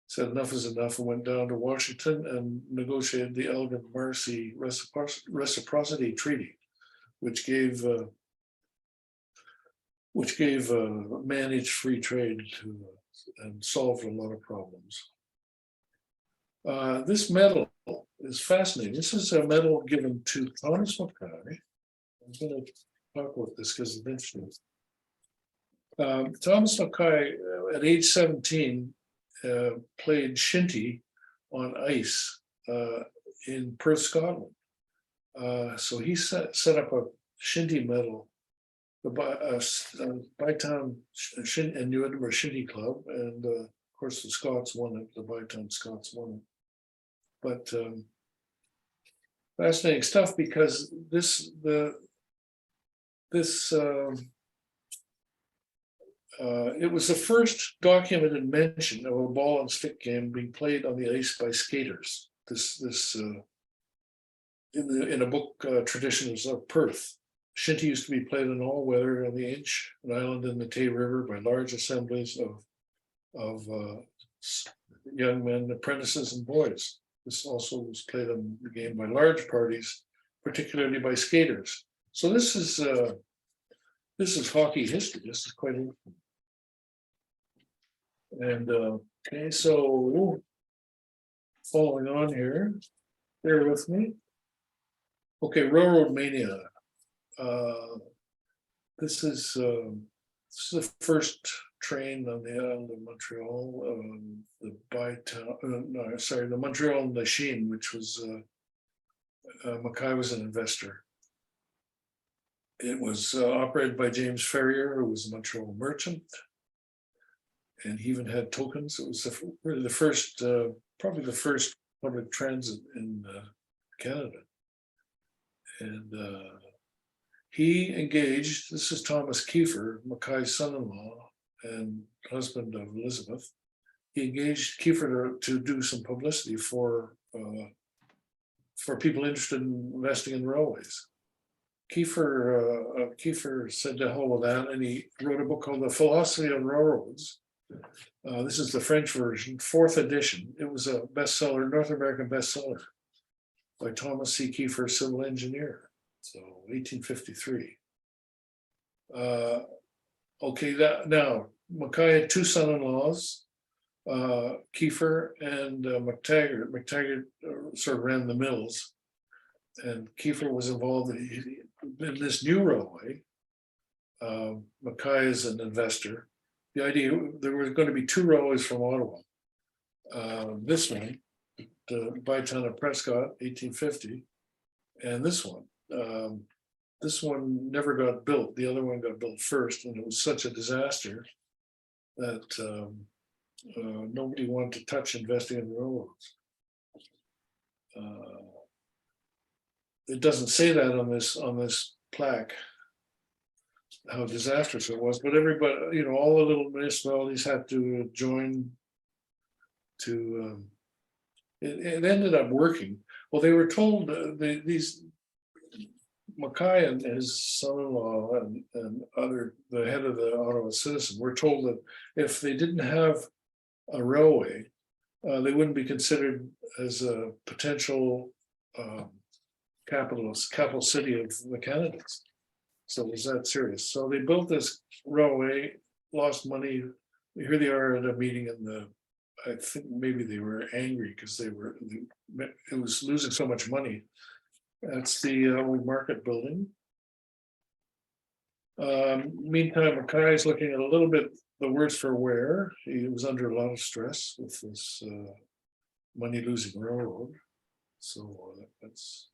said enough is enough and went down to Washington and negotiated the Elgin-Marcy Reciprocity Treaty, which gave managed free trade and solved a lot of problems. This medal is fascinating. This is a medal given to Thomas Mackay. I'm going to talk about this because it's interesting. Thomas Mackay, at age 17, played shinty on ice in Perth, Scotland. So he set up a shinty medal, the Bytown and New Edinburgh Shinty Club, and of course the Scots won it. The Bytown Scots won it. But fascinating stuff, because it was the first documented mention of a ball and stick game being played on the ice by skaters. In a book, Traditions of Perth. Shinty used to be played in all weather on the Inch, an island in the Tay River, by large assemblies of young men, apprentices, and boys. This also was played in the game by large parties, particularly by skaters. So this is hockey history. This is quite interesting. And okay, so following on here, bear with me. Okay, Railroad Mania. This is the first train on the island of Montreal. The Bytown, the Montreal Machine, which was Mackay was an investor. It was operated by James Ferrier, who was a Montreal merchant, and he even had tokens. It was really the first, probably the first public transit in Canada. And he engaged, this is Thomas Kiefer, Mackay's son-in-law and husband of Elizabeth. He engaged Kiefer to do some publicity for people interested in investing in railways. Kiefer said to hell with that, and he wrote a book called The Philosophy of Railroads. This is the French version, 4th edition. It was a bestseller, North American bestseller, by Thomas C. Kiefer, civil engineer. So 1853. Okay, now Mackay had two son-in-laws, Kiefer and McTaggart. McTaggart sort of ran the mills, and Kiefer was involved in this new railway. Mackay is an investor. The idea, there were going to be two railways from Ottawa. This one, the Bytown of Prescott, 1850, and this one, This one never got built. The other one got built first, and it was such a disaster that nobody wanted to touch investing in railroads. It doesn't say that on this plaque, how disastrous it was, but everybody, all the little municipalities had to join to. It ended up working. Well, they were told these Mackay and his son-in-law and the head of the Ottawa Citizen were told that if they didn't have a railway, they wouldn't be considered as a potential capital city of the Canadas. So it was that serious. So they built this railway, lost money. Here they are at a meeting I think maybe they were angry because it was losing so much money. That's the old market building. Meantime, Mackay is looking at a little bit the worse for wear. He was under a lot of stress with this money-losing railroad. So that's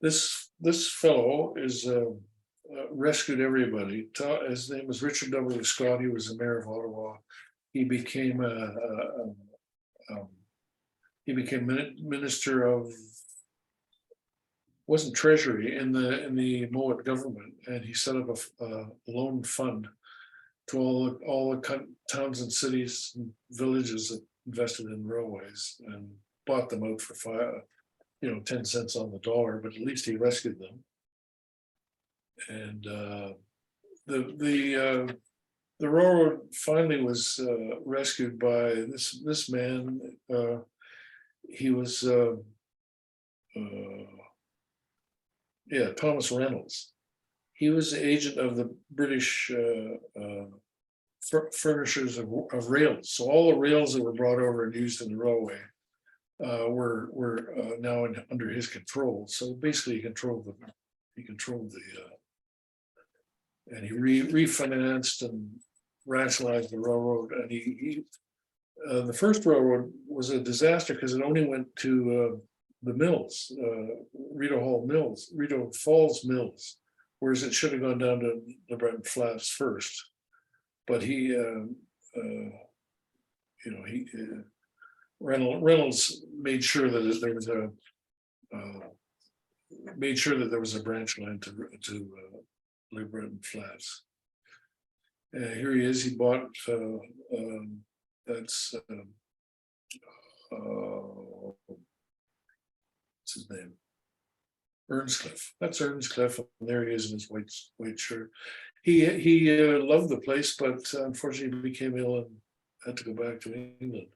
this fellow is rescued everybody. His name was Richard W. Scott. He was the mayor of Ottawa. He became minister of, wasn't treasury in the Mowat government, and he set up a loan fund to all the towns and cities and villages that invested in railways and bought them out for 10 cents on the dollar, but at least he rescued them. And the railroad finally was rescued by this man. He was Thomas Reynolds. He was the agent of the British furnishers of rails. So all the rails that were brought over and used in the railway were now under his control. So basically, he controlled the and he refinanced and rationalized the railroad. And the first railroad was a disaster because it only went to the mills, Rideau Hall mills, Rideau Falls mills, whereas it should have gone down to the Breton Flats first. But Reynolds made sure that there was a branch line to Le Breton Flats. Here he is. He bought that's what's his name? Earnscliffe. That's Earnscliffe, and there he is in his white shirt. He loved the place, but unfortunately he became ill and had to go back to England.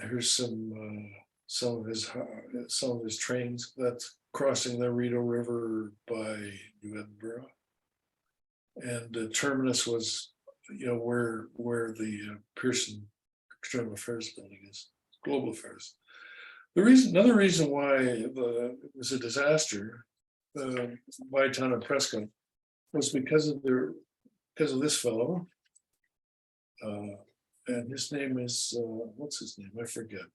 Here's some of his trains that's crossing the Rideau River by New Edinburgh, and the terminus was, where the Pearson External Affairs building is, Global Affairs. Another reason why it was a disaster, Bytown and Prescott, was because of this fellow, and his name is what's his name? I forget.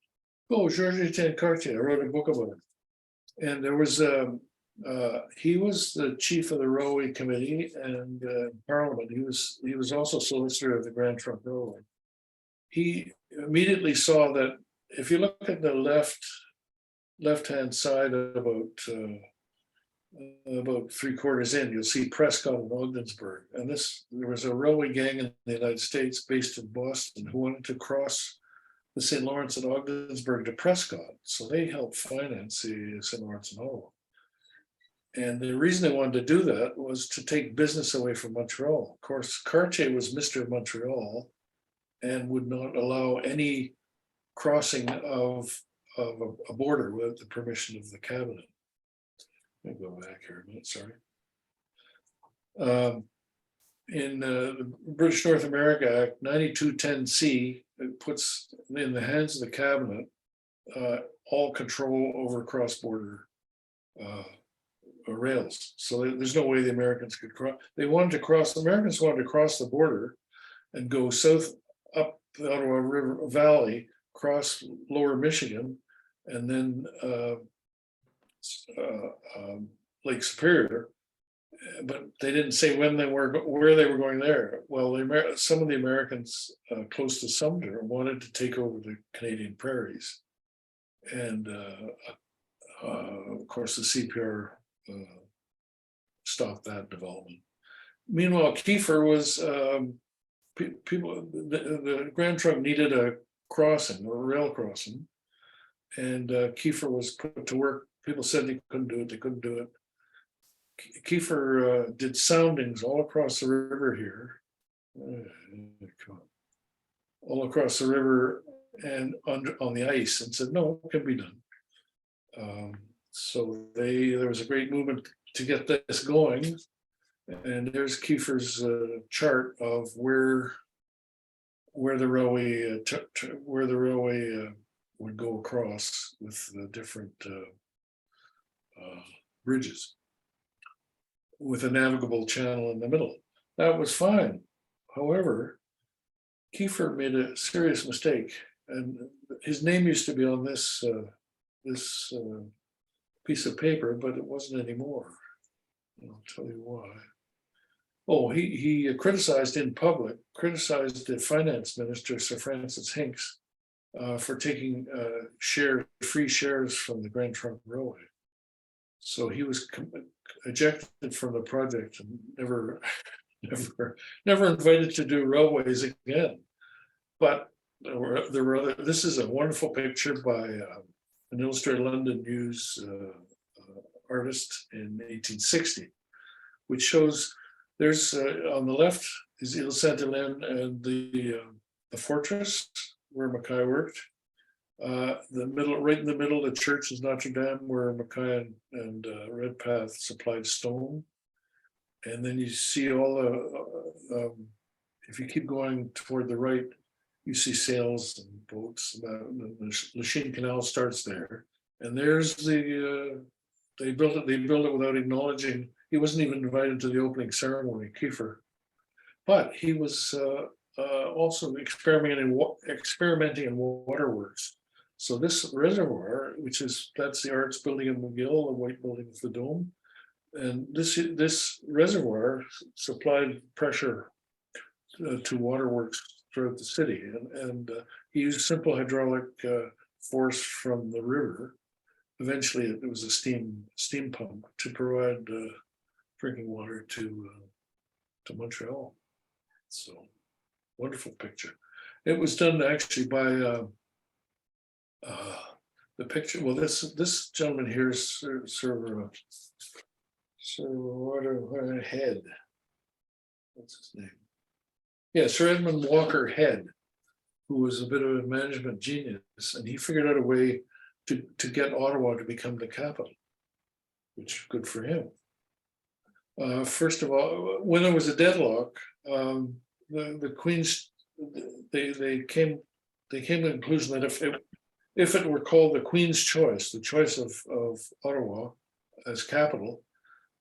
Oh, Georges Cartier. I wrote a book about it, and there was he was the chief of the railway committee and Parliament. He was also solicitor of the Grand Trunk Railway. He immediately saw that if you look at the left-hand side, about 3/4 in, you'll see Prescott and Ogdensburg. And there was a railway gang in the United States based in Boston who wanted to cross the St. Lawrence and Ogdensburg to Prescott. So they helped finance the St. Lawrence and Ottawa. And the reason they wanted to do that was to take business away from Montreal. Of course, Cartier was Mr. Montreal and would not allow any crossing of a border without the permission of the cabinet. Let me go back here a minute, sorry. In the British North America Act 9210C, it puts in the hands of the cabinet all control over cross-border rails. So there's no way the Americans could cross. The Americans wanted to cross the border and go south up the Ottawa River Valley, cross lower Michigan, and then Lake Superior, but they didn't say when they were, where they were going there. Well, some of the Americans close to Sumter wanted to take over the Canadian prairies. And of course, the CPR stopped that development. Meanwhile, Kiefer was, the Grand Trunk needed a crossing, or a rail crossing. And Kiefer was put to work. People said he couldn't do it, they couldn't do it. Kiefer did soundings all across the river here, all across the river and on the ice, and said, no, it can be done. So there was a great movement to get this going. And there's Kiefer's chart of where the railway would go across with the different bridges, with a navigable channel in the middle. That was fine. However, Kiefer made a serious mistake, and his name used to be on this piece of paper, but it wasn't anymore. I'll tell you why. Oh, he criticized in public, criticized the finance minister, Sir Francis Hincks, for taking free shares from the Grand Trunk Railway. So he was ejected from the project and never invited to do railways again. But there were other. This is a wonderful picture by an Illustrated London News artist in 1860, which shows there's on the left is Ile Saint-Hélène and the fortress where Mackay worked. The middle, right in the middle, the church is Notre Dame, where Mackay and Redpath supplied stone. And then you see all the, if you keep going toward the right, you see sails and boats. The Rideau Canal starts there. And there's the, they built it without acknowledging, he wasn't even invited to the opening ceremony, Kiefer. But he was also experimenting in waterworks. So this reservoir, that's the Arts Building in McGill, the white building with the dome. And this reservoir supplied pressure to waterworks throughout the city. And he used simple hydraulic force from the river. Eventually it was a steam pump to provide drinking water to Montreal. So wonderful picture. It was done actually by the picture. Well, this gentleman here is Sir Head. What's his name? Yeah, Sir Edmund Walker Head, who was a bit of a management genius, and he figured out a way to get Ottawa to become the capital, which good for him. First of all, when there was a deadlock, the Queen's they came to the conclusion that if it were called the Queen's choice, the choice of Ottawa as capital,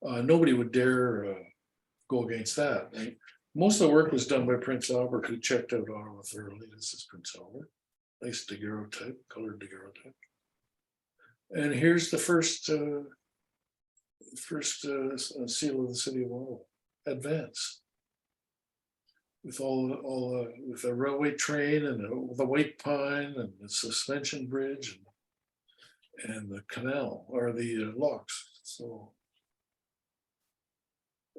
nobody would dare go against that. Most of the work was done by Prince Albert, who checked out Ottawa thoroughly. This is Prince Albert, nice daguerreotype, colored daguerreotype. And here's the first seal of the city of Ottawa, Advance, with with a railway train and the white pine and the suspension bridge and the canal or the locks. So,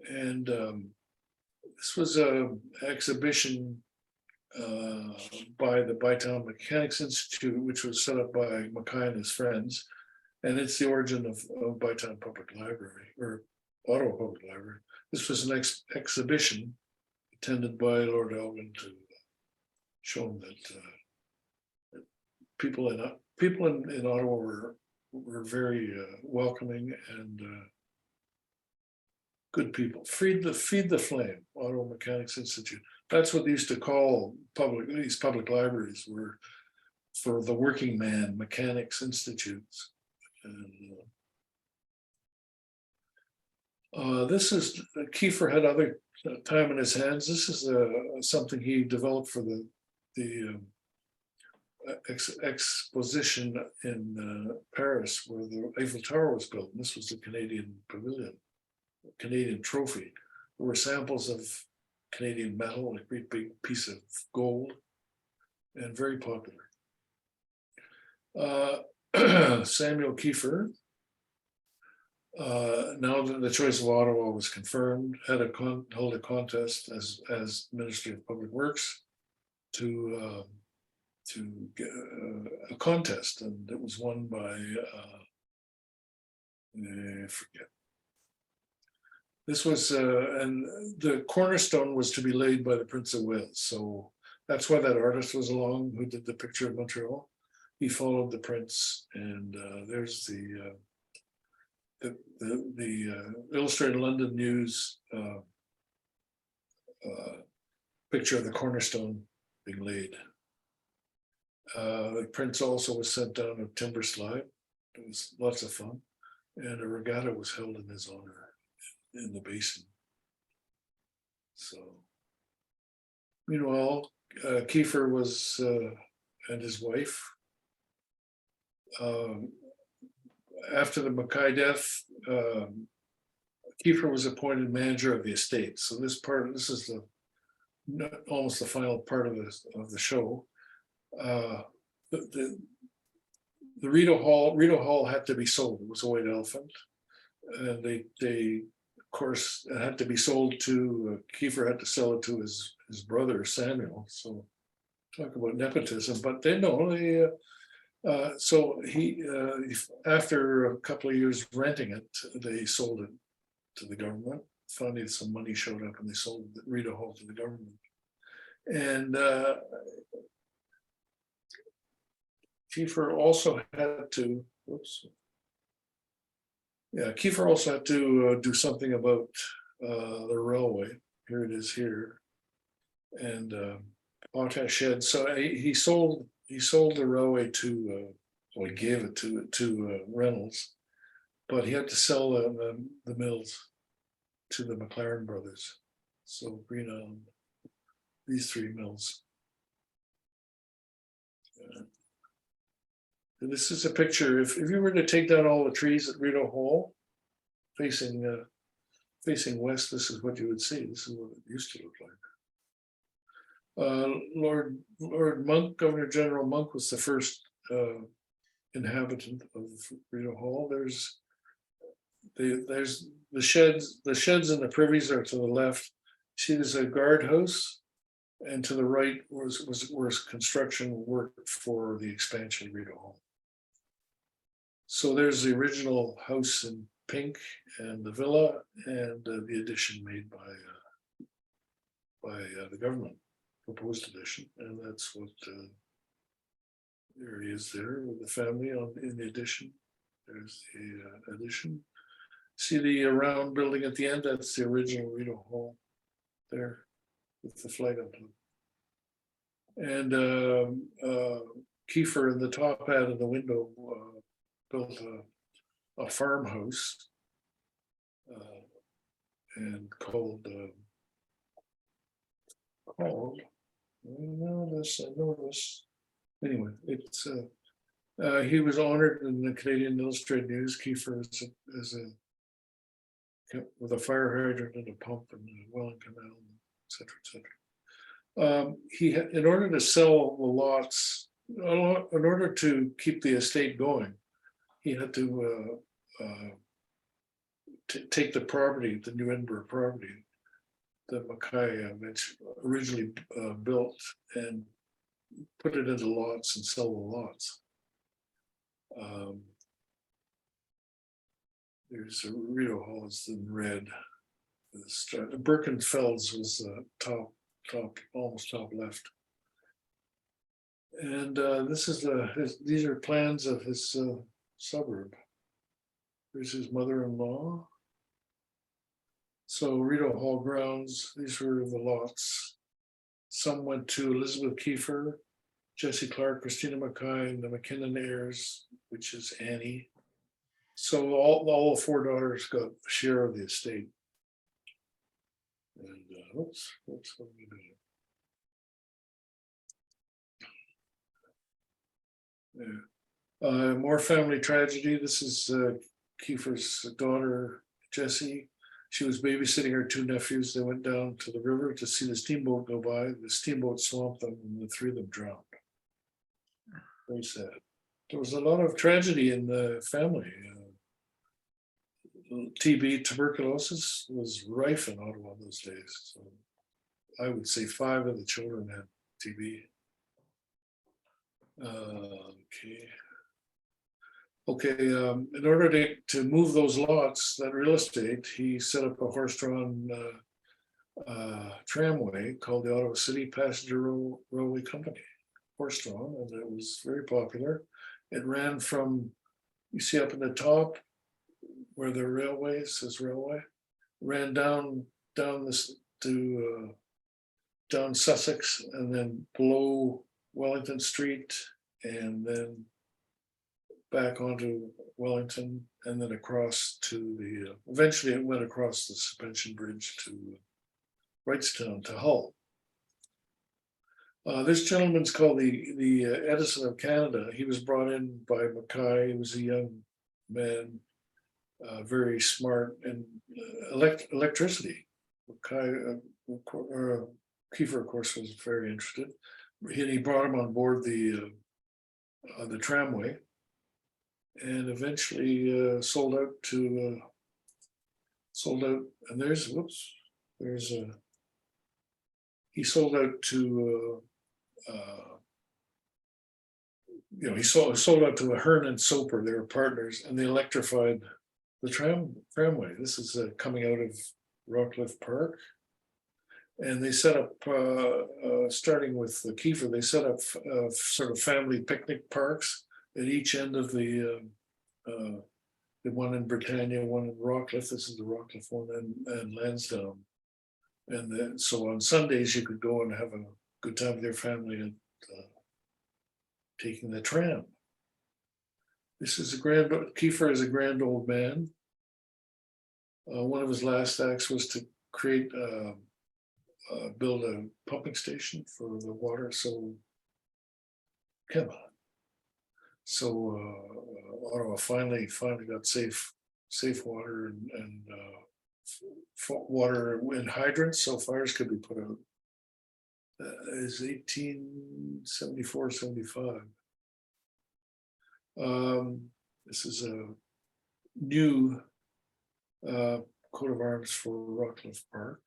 and this was an exhibition by the Bytown Mechanics Institute, which was set up by Mackay and his friends. And it's the origin of Bytown Public Library, or Ottawa Public Library. This was an exhibition attended by Lord Elgin to show them that people in Ottawa were very welcoming and good people. Feed the flame, Ottawa Mechanics Institute. That's what they used to call these public libraries were for the working man, mechanics institutes. And this is Kiefer had other time in his hands. This is something he developed for the exposition in Paris where the Eiffel Tower was built. And this was the Canadian Pavilion, Canadian trophy. There were samples of Canadian metal, a great big piece of gold, and very popular. Samuel Kiefer, now that the choice of Ottawa was confirmed, held a contest as Minister of Public Works to get a contest, and it was won by I forget. This was and the cornerstone was to be laid by the Prince of Wales, so that's why that artist was along who did the picture of Montreal. He followed the prince, and there's the Illustrated London News picture of the cornerstone being laid. The prince also was sent down a timber slide. It was lots of fun, and a regatta was held in his honor in the basin. So, meanwhile, Kiefer was and his wife. After the Mackay death, Kiefer was appointed manager of the estate. So this is almost the final part of the show. The Rideau Hall had to be sold. It was a white elephant, and they of course it had to be sold to Kiefer had to sell it to his brother Samuel. So talk about nepotism, but so he after a couple of years renting it, they sold it to the government. Finally, some money showed up, and they sold the Rideau Hall to the government. And Kiefer also had to. Kiefer also had to do something about the railway. Here it is here, and potash shed. So he sold the railway to, he gave it to Reynolds, but he had to sell the mills to the McLaren brothers. So Green Island, these three mills. And this is a picture. If you were to take down all the trees at Rideau Hall, facing west, this is what you would see. This is what it used to look like. Lord Monk, Governor General Monk, was the first inhabitant of Rideau Hall. There's the sheds. The sheds and the privies are to the left. See, there's a guardhouse, and to the right was construction work for the expansion of Rideau Hall. So there's the original house in pink, and the villa, and the addition made by the government. Proposed edition, and that's what there he is there with the family in the addition. There's the addition. See the round building at the end? That's the original Rideau Hall there with the flag on top. And Kiefer in the top hat of the window built a farmhouse and called. I know this. Anyway, it's he was honored in the Canadian Illustrated News. Kiefer with a fire hydrant and a pump and a Welland Canal, etc., etc. He had, in order to sell the lots, in order to keep the estate going, he had to take the property, the New Edinburgh property that Mackay originally built, and put it into lots and sell the lots. There's a Rideau Hall is in red. Birkenfelds was top, almost top left. And this is these are plans of his suburb. There's his mother-in-law. So Rideau Hall grounds, these were the lots. Some went to Elizabeth Kiefer, Jesse Clark, Christina Mackay, and the McKinnon heirs, which is Annie. So all four daughters got a share of the estate. And oops, what we doing? More family tragedy. This is Kiefer's daughter, Jessie. She was babysitting her two nephews. They went down to the river to see the steamboat go by. The steamboat swamped them and the three of them drowned. Very sad. There was a lot of tragedy in the family. TB, tuberculosis, was rife in Ottawa in those days. So I would say 5 of the children had TB. In order to move those lots, that real estate, he set up a horse-drawn tramway called the Ottawa City Passenger Railway Company, horse-drawn, and it was very popular. It ran from, you see up in the top, where the railway says railway, ran down this to down Sussex, and then below Wellington Street, and then back onto Wellington, and then across to the, eventually it went across the suspension bridge to Wrightstown to Hull. This gentleman's called the Edison of Canada. He was brought in by Mackay. He was a young man, very smart in electricity. Mackay, Kiefer, of course, was very interested. He brought him on board the tramway, and eventually sold out. And he sold out to. He sold out to Ahern and Soper. They were partners, and they electrified the tramway. This is coming out of Rockcliffe Park. And they set up, starting with the Kiefer, they set up sort of family picnic parks at each end of the one in Britannia, one in Rockcliffe. This is the Rockcliffe one, and Lansdowne. And then, so on Sundays, you could go and have a good time with your family and taking the tram. This is Kiefer is a grand old man. One of his last acts was to create, build a pumping station for the water. So, come on. So Ottawa finally got safe water and water in hydrants, so fires could be put out. Is 1874-75. This is a new coat of arms for Rockcliffe Park,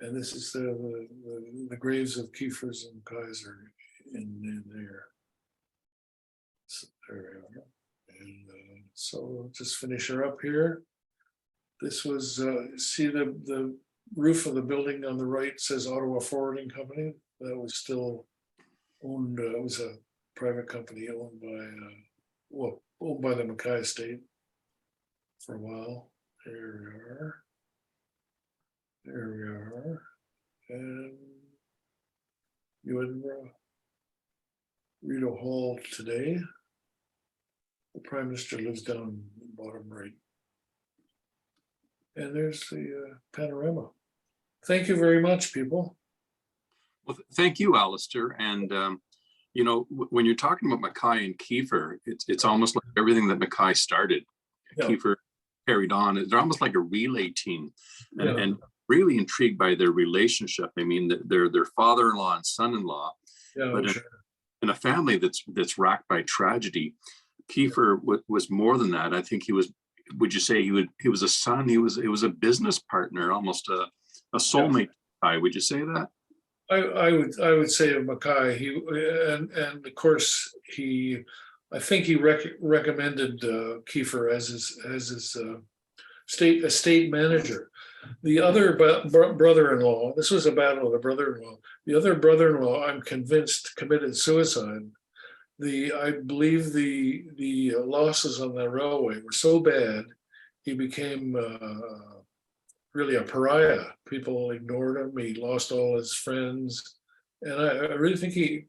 and this is the graves of Kiefers and Kaiser in there. So there we are. And so just finish her up here. This was see the roof of the building on the right says Ottawa Forwarding Company. That was still owned. It was a private company owned by the Mackay estate for a while. There we are. And Edinburgh, Rideau Hall today. The Prime Minister lives down bottom right. And there's the panorama. Thank you very much, people. Well, thank you, Alastair. And when you're talking about Mackay and Kiefer, it's almost like everything that Mackay started, yeah. Kiefer carried on. They're almost like a relay team, and really intrigued by their relationship. I mean, they're their father-in-law and son-in-law, but in a family that's racked by tragedy. Kiefer was more than that. I think he was. Would you say he was a son? He was a business partner, almost a soulmate. Yeah. Would you say that? I would say of Mackay, and of course I think he recommended Kiefer as his estate manager. The other brother-in-law, this was a battle of the brother-in-law. The other brother-in-law, I'm convinced, committed suicide. I believe the losses on the railway were so bad, he became really a pariah. People ignored him. He lost all his friends, and I really think he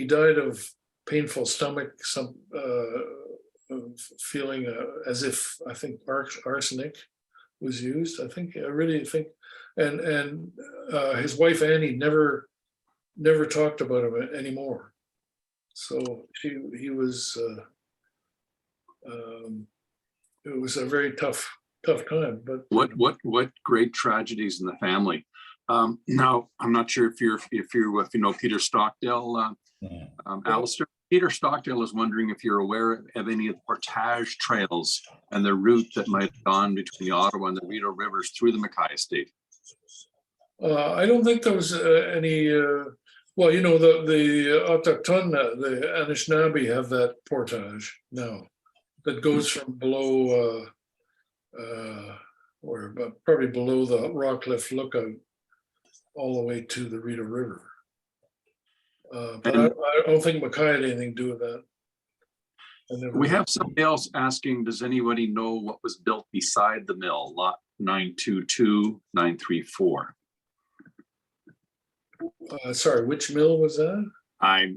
died of painful stomach, feeling as if I think arsenic was used. I really think, and his wife Annie never talked about him anymore. So he was. It was a very tough time. But What great tragedies in the family. Now, I'm not sure if you know Peter Stockdale, Alastair. Peter Stockdale is wondering if you're aware of any of the portage trails and the route that might have gone between the Ottawa and the Rideau rivers through the Mackay estate. I don't think there was any. Well, you know, the autochthone, the Anishinaabe have that portage now that goes from below, or probably below the Rockcliffe Lookout, all the way to the Rideau River. But I don't think Mackay had anything to do with that. We have somebody else asking, does anybody know what was built beside the mill, lot 922, 934? Sorry, which mill was that? I'm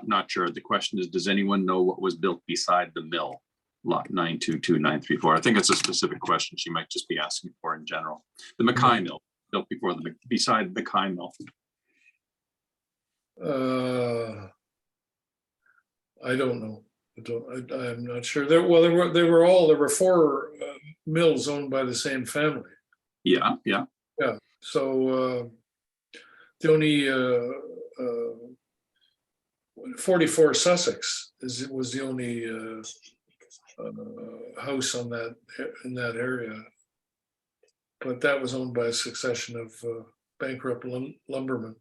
not sure. The question is, does anyone know what was built beside the mill, lot 922, 934? I think it's a specific question she might just be asking for in general. The Mackay mill, built beside the Mackay mill. I don't know. I'm not sure. There were four mills owned by the same family. Yeah. So the only 44 Sussex was the only house on in that area, but that was owned by a succession of bankrupt lumbermen.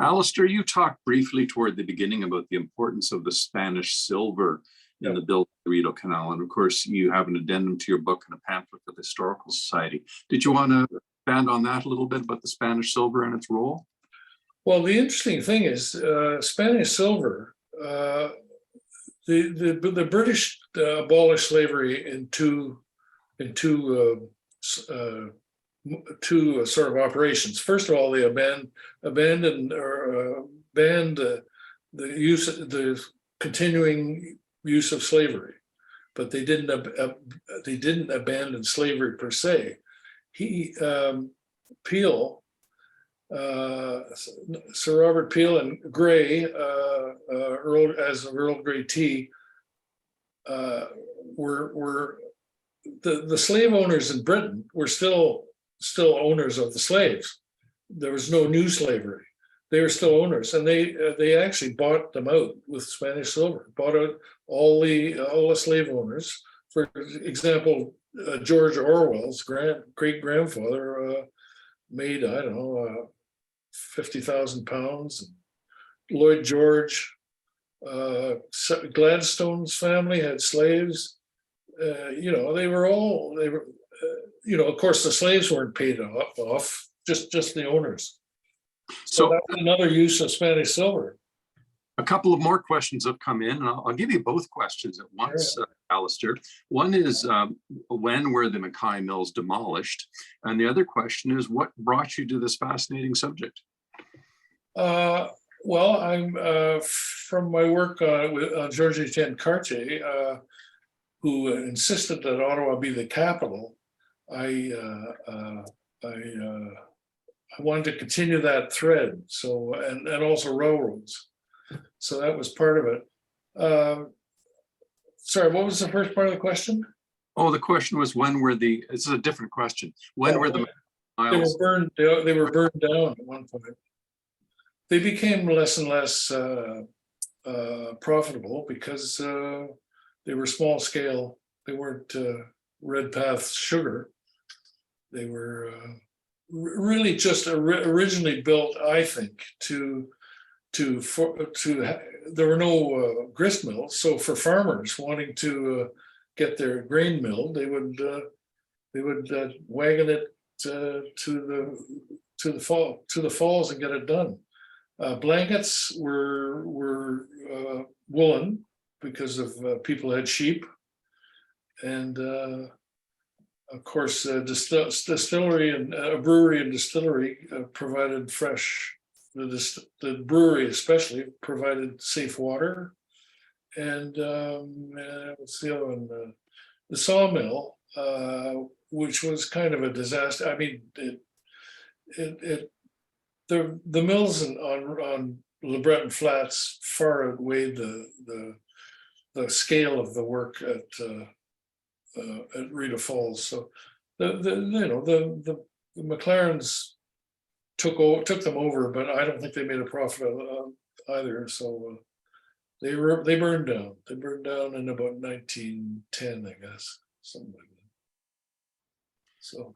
Alastair, you talked briefly toward the beginning about the importance of the Spanish silver in the build of the Rideau Canal. And of course, you have an addendum to your book and a pamphlet for the Historical Society. Did you want to expand on that a little bit about the Spanish silver and its role? Well, the interesting thing is Spanish silver, the British abolished slavery in two sort of operations. First of all, they banned the continuing use of slavery, but they didn't abandon slavery per se. Peel, Sir Robert Peel and Grey, Earl Grey tea, were the slave owners in Britain were still owners of the slaves. There was no new slavery. They were still owners, and they actually bought them out with Spanish silver. Bought out all the slave owners. For example, George Orwell's great grandfather made, I don't know, 50,000 pounds. Lloyd George, Gladstone's family had slaves. Of course, the slaves weren't paid off, just the owners. So that's another use of Spanish silver. A couple of more questions have come in, and I'll give you both questions at once, Alastair. One is, when were the Mackay mills demolished? And the other question is, what brought you to this fascinating subject? Well, I'm from my work with Georges-Étienne Cartier, who insisted that Ottawa be the capital. I wanted to continue that thread. So, and also railroads. So that was part of it. Sorry, what was the first part of the question? Oh, the question was, this is a different question. When were the miles? They were burned down at one point. They became less and less profitable because they were small scale. They weren't Redpath sugar. They were really just originally built, I think, there were no grist mills, so for farmers wanting to get their grain milled, they would wagon it to the falls and get it done. Blankets were woolen because of people had sheep, and of course, distillery and brewery and distillery provided fresh. The brewery especially provided safe water, and what's the other one? The sawmill, which was kind of a disaster. I mean, the mills on LeBreton Flats far outweighed the scale of the work at Rideau Falls. So the McLarens took them over, but I don't think they made a profit either. So they burned down. They burned down in about 1910, I guess, something like that. So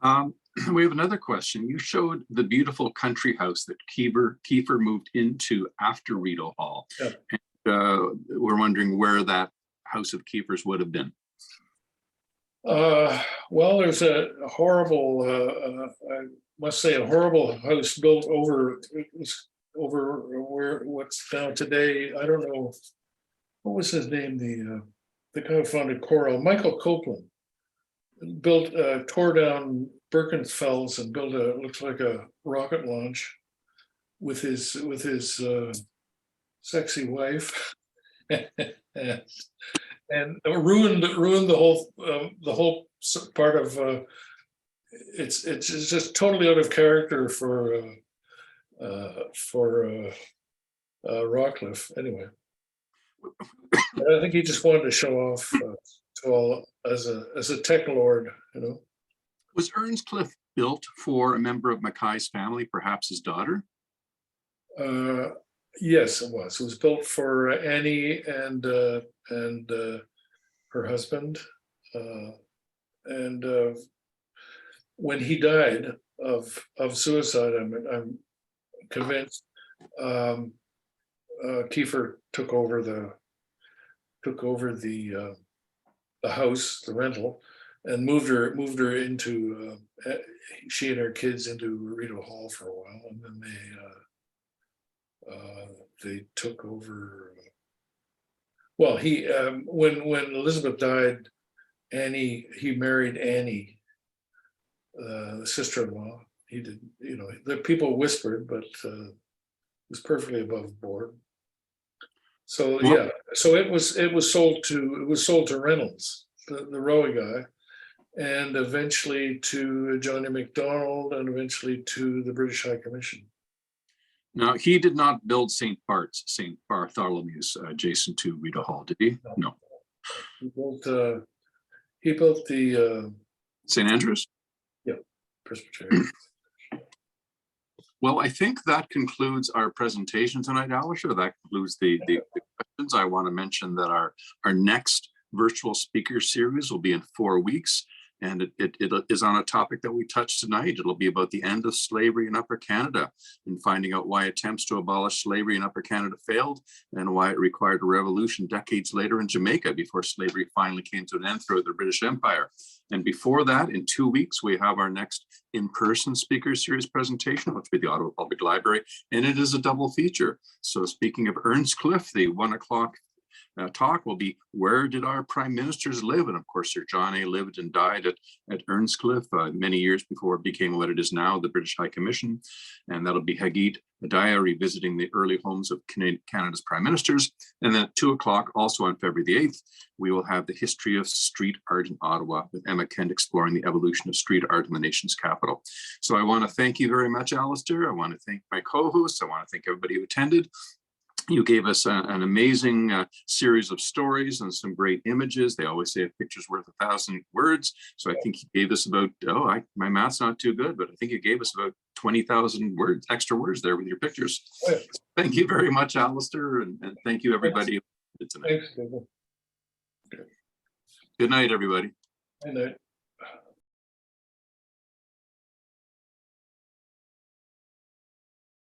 we have another question. You showed the beautiful country house that Kiefer moved into after Rideau Hall. Yeah. And, we're wondering where that house of Kiefer's would have been. Well, there's a horrible, I must say, a horrible house built over where what's now today. I don't know, what was his name? The guy who founded Coral, Michael Copeland, built, tore down Birkenfelds and built looks like a rocket launch with his sexy wife. And ruined the whole part of it's just totally out of character for Rockcliffe. Anyway, I think he just wanted to show off to all as a tech lord, you know. Was Earnscliffe built for a member of Mackay's family, perhaps his daughter? Yes, it was. It was built for Annie and her husband. And when he died of suicide, I'm convinced, Kiefer took over the house, the rental, and moved her into she and her kids into Rideau Hall for a while, and then they took over. Well, he when Elizabeth died, he married Annie, the sister-in-law. He did, you know, the people whispered, but it was perfectly above board. So yeah, so it was sold to Reynolds, the Rowie guy, and eventually to Johnny MacDonald, and eventually to the British High Commission. Now, he did not build St. Bartholomew's adjacent to Rideau Hall, did he? No. He built the St. Andrews? Yeah, Presbyterian. Well, I think that concludes our presentation tonight, Alastair. That concludes the questions. I want to mention that our next virtual speaker series will be in 4 weeks. And it is on a topic that we touched tonight. It'll be about the end of slavery in Upper Canada and finding out why attempts to abolish slavery in Upper Canada failed and why it required a revolution decades later in Jamaica before slavery finally came to an end throughout the British Empire. And before that, in 2 weeks, we have our next in-person speaker series presentation, which will be the Ottawa Public Library, and it is a double feature. So speaking of Earnscliffe, the 1 o'clock talk will be, where did our prime ministers live? And of course, Sir John A. lived and died at Earnscliffe many years before it became what it is now, the British High Commission. And that'll be Hagit Adaya revisiting the early homes of Canada's prime ministers. And then at 2 o'clock, also on February the 8th, we will have the history of street art in Ottawa with Emma Kent exploring the evolution of street art in the nation's capital. So I want to thank you very much, Alastair. I want to thank my co-hosts. I want to thank everybody who attended. You gave us an amazing series of stories and some great images. They always say a picture's worth 1,000 words. So I think you gave us about, my math's not too good, but I think you gave us about 20,000 words, extra words there with your pictures. Oh, yeah. Thank you very much, Alastair, and thank you, everybody. Thanks. Thanks. Good night, everybody. Good night.